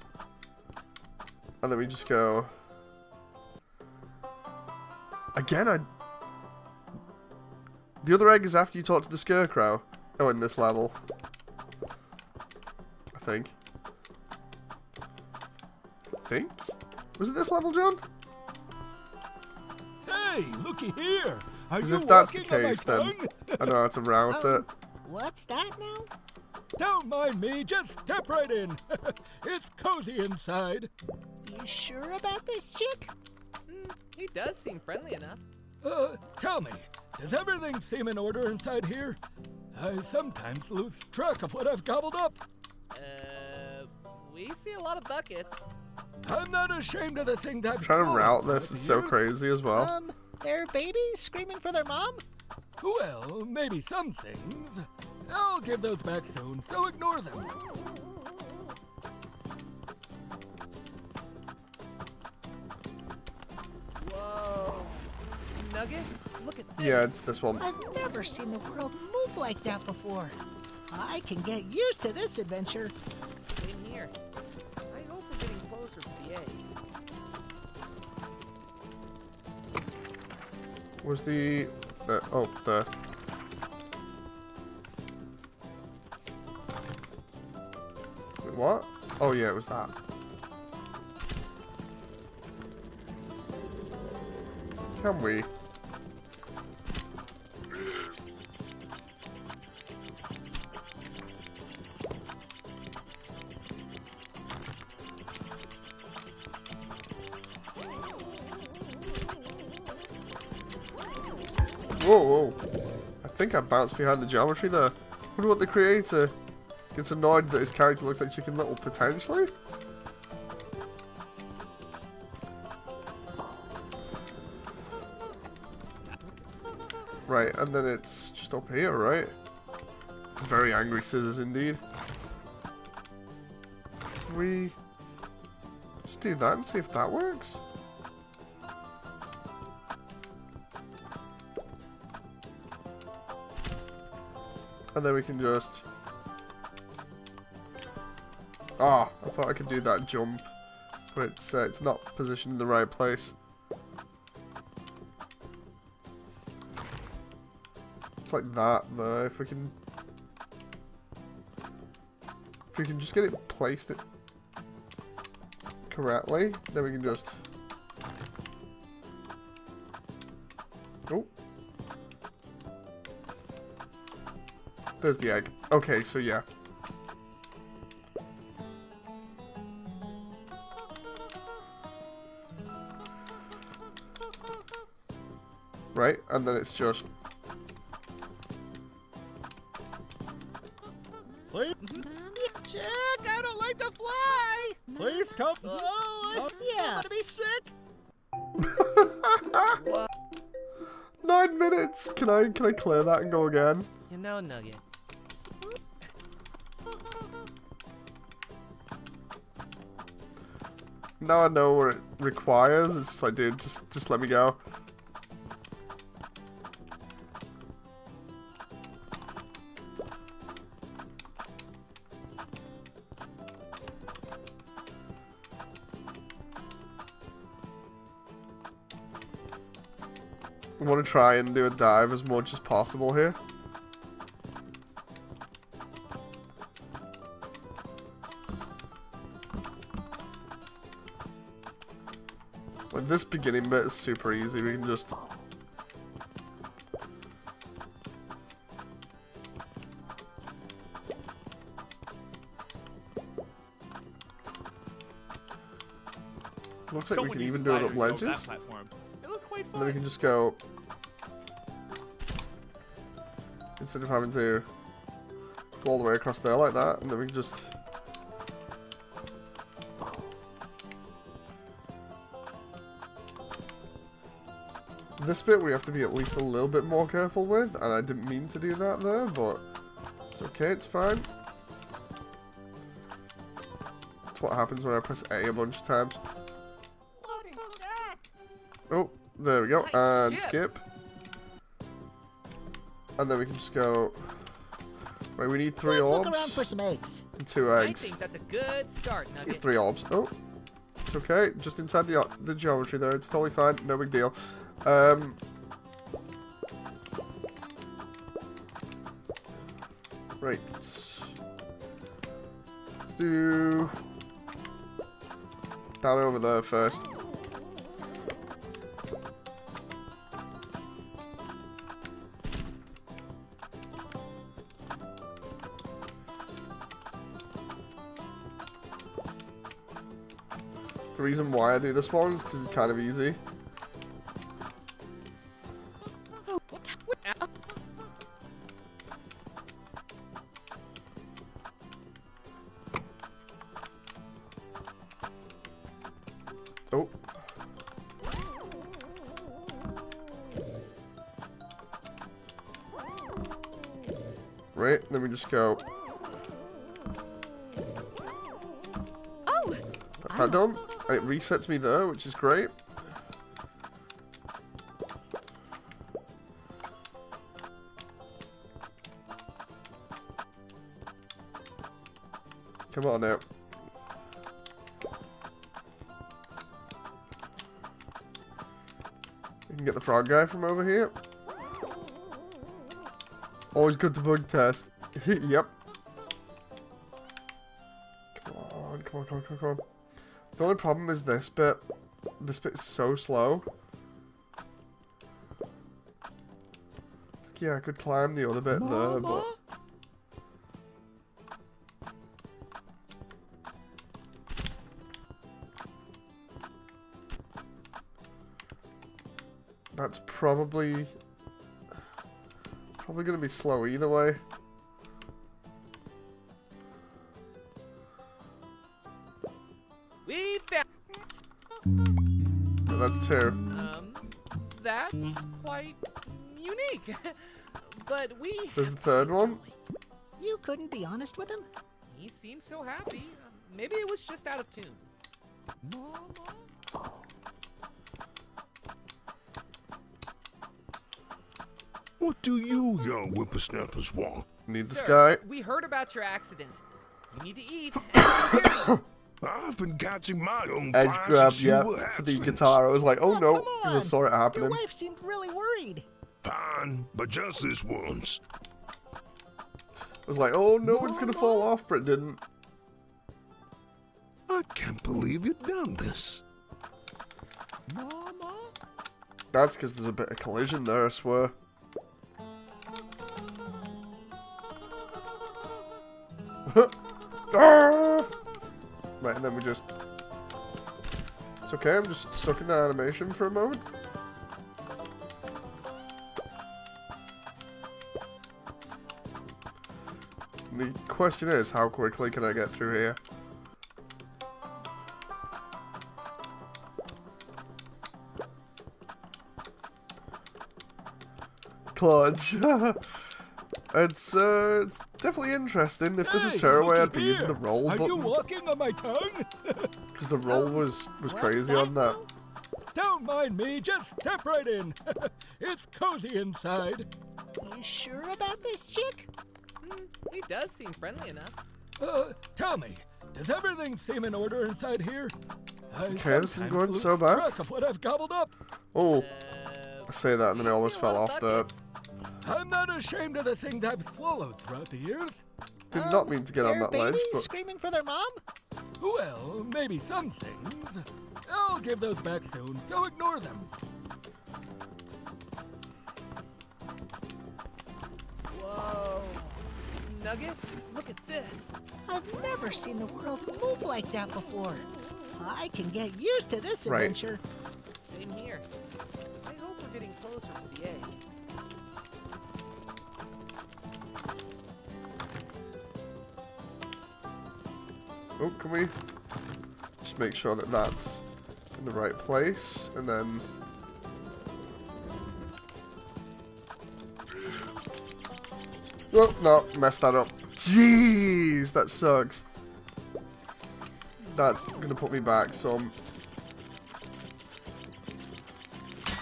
And then we just go... Again, the other egg is after you talk to the scarecrow. Oh, in this level. I think. Was it this level, John? Hey, looky here. Are Because you if that's the walking on my case, then tongue? I know how to route it. What's that now? Don't mind me, just step right in. It's cozy inside. You sure about this chick? He does seem friendly enough. Tell me, does everything seem in order inside here? I sometimes lose track of what I've gobbled up. We see a lot of buckets. I'm not ashamed of the things I've Trying to bought route over this the is so years. crazy as well. They're babies screaming for their mom? Well, maybe some things. I'll give those back soon, so ignore them. Whoa. Nugget, look at this. Yeah, it's this one. I've never seen the world move like that before. I can get used to this adventure. Same here. I hope we're getting closer to the egg. Was the... oh, the... Wait, what? Oh yeah, it was that. Can we? Whoa, whoa. I think I bounced behind the geometry there. Wonder what the creator gets annoyed that his character looks like Chicken Little, potentially? Right, and then it's just up here, right? Very angry scissors indeed. Can we just do that and see if that works? And then we can just... Ah, I thought I could do that jump, but it's not positioned in the right place. It's like that, though. If we can just get it placed correctly, then we can just... Oh. There's the egg. Okay, so yeah. Right, and then it's just... Please, Chick, I don't like to fly! please come. Oh, yeah. I'm gonna be sick. 9 minutes! Can I clear that and go again? You know, Nugget. Now I know what it requires. It's just like, dude, just let me go. I want to try and do a dive as much as possible here. Like, this beginning bit is super easy. We can just... Looks like we can even do it up ledges. It looked quite And then we fun. can just go... Instead of having to go all the way across there like that, and then we can just... This bit we have to be at least a little bit more careful with, and I didn't mean to do that there, but it's okay, it's fine. That's what happens when I press A a bunch of times. What is that? Oh, there we go, Nice and ship. skip. And then we can just go... Wait, we need 3 Let's orbs look around for some eggs. and 2 I eggs. think that's a good start, It's Nugget. 3 orbs. Oh, it's okay. Just inside the geometry there. It's totally fine. No big deal. Right. Let's do that over there first. The reason why I do this one is because it's kind of easy. Oh. Right, then we just go. Oh! That's that done. And it resets me there, which is great. Come on now. You can get the frog guy from over here. Always good to bug test. Yep. Come on, come on, come on, come on, come on. The only problem is this bit. This bit is so slow. Yeah, I could climb the other bit there, but... That's probably gonna be slow either way. We found. But that's 2. That's quite unique. But we. There's the 3rd one. You couldn't be honest with him? He seems so happy. Maybe it was just out of tune. What do you young whippersnappers want? Need this Sir, guy. we heard about your accident. You need to eat. And I've been catching my own Edge flies grab, since you yeah, were for the hatchlings. guitar. I was like, oh no, come because I on. saw it Your happening. wife seemed really worried. Fine, but just this once. I was like, oh no, it's gonna fall off, but it didn't. I can't believe you've done this. That's because there's a bit of collision there, I swear. Ah! Right, and then we just... It's okay, I'm just stuck in the animation for a moment. The question is, how quickly can I get through here? Clutch. It's definitely interesting. If this was Tearaway, I'd be using the roll Are you button. walking on my tongue? Because the roll was What's crazy that on that. now? Don't mind me, just step right in. It's cozy inside. You sure about this, chick? he does seem friendly enough. Tell me, does everything seem in order inside here? Okay, this isn't sometimes going lose so bad. track of what I've gobbled up. Oh, I say that and then I you almost see a fell lot of off there. buckets. I'm not ashamed of the things I've swallowed throughout the years. Did not mean to get on Your that ledge, babies but screaming for their mom? Well, maybe some things. I'll give those back soon, so ignore them. Whoa. Nugget, look at this. I've never seen the world move like that before. I can get used to this Right. adventure. Same here. I hope we're getting closer to the egg. can we just make sure that that's in the right place, and then oh no, messed that up. Jeez, that sucks. That's gonna put me back some.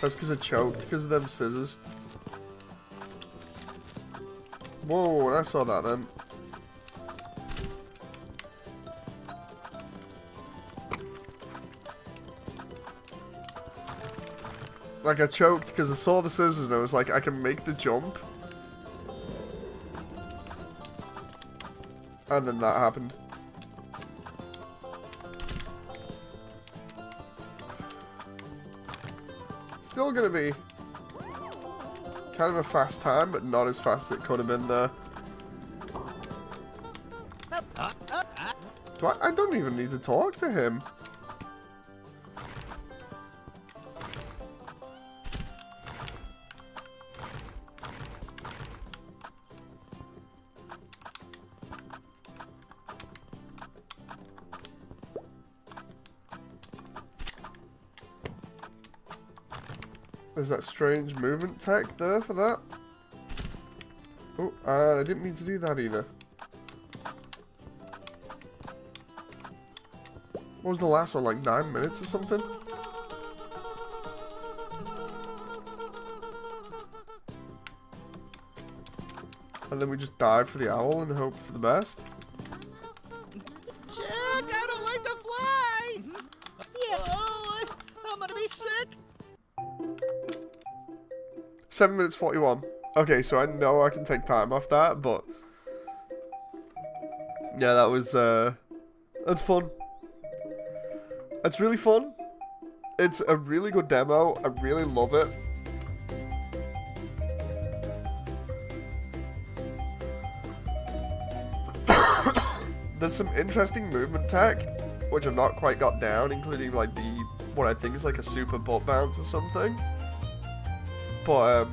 That's because I choked because of them scissors. Whoa, I saw that then. Like, I choked because I saw the scissors and I was like, I can make the jump. And then that happened. Still gonna be kind of a fast time, but not as fast as it could have been there. I don't even need to talk to him. There's that strange movement tech there for that. Oh, I didn't mean to do that either. What was the last one, like 9 minutes or something? And then we just dive for the owl and hope for the best. Jack, I don't like to fly! Yeah, oh, I'm gonna be sick! 7 minutes 41. Okay, so I know I can take time off that, but yeah, that was that's fun. It's really fun. It's a really good demo. I really love it. There's some interesting movement tech, which I've not quite got down, including like what I think is like a super butt bounce or something. But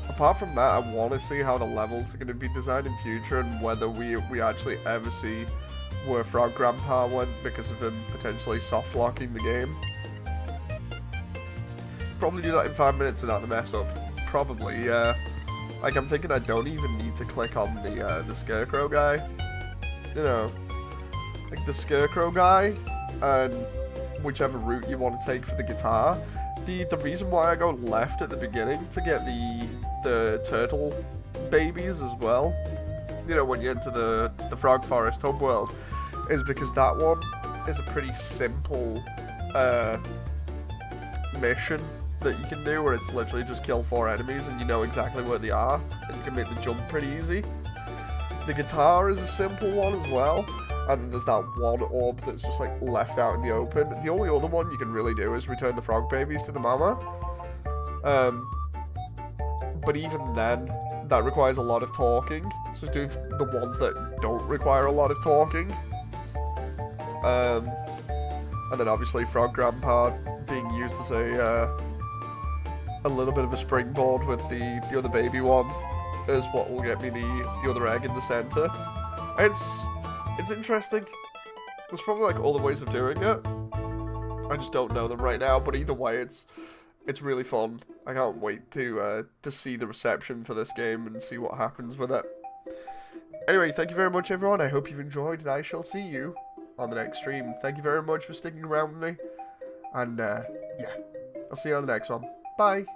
apart from that, I want to see how the levels are going to be designed in future and whether we actually ever see where Frog Grandpa went because of him potentially soft locking the game. Probably do that in 5 minutes without the mess up. Probably, yeah. Like, I'm thinking I don't even need to click on the Scarecrow guy. You know, like the Scarecrow guy, and whichever route you want to take for the guitar. The reason why I go left at the beginning to get the turtle babies as well, you know, when you enter the Frog Forest hub world, is because that one is a pretty simple mission that you can do, where it's literally just kill 4 enemies and you know exactly where they are, and you can make the jump pretty easy. The guitar is a simple one as well, and then there's that one orb that's just like left out in the open. The only other one you can really do is return the frog babies to the mama. But even then, that requires a lot of talking. So do the ones that don't require a lot of talking. And then obviously Frog Grandpa being used as a little bit of a springboard with the other baby one is what will get me the other egg in the center. It's interesting. There's probably like other ways of doing it. I just don't know them right now, but either way it's really fun. I can't wait to see the reception for this game and see what happens with it. Anyway, thank you very much everyone. I hope you've enjoyed, and I shall see you on the next stream. Thank you very much for sticking around with me. And yeah, I'll see you on the next one. Bye.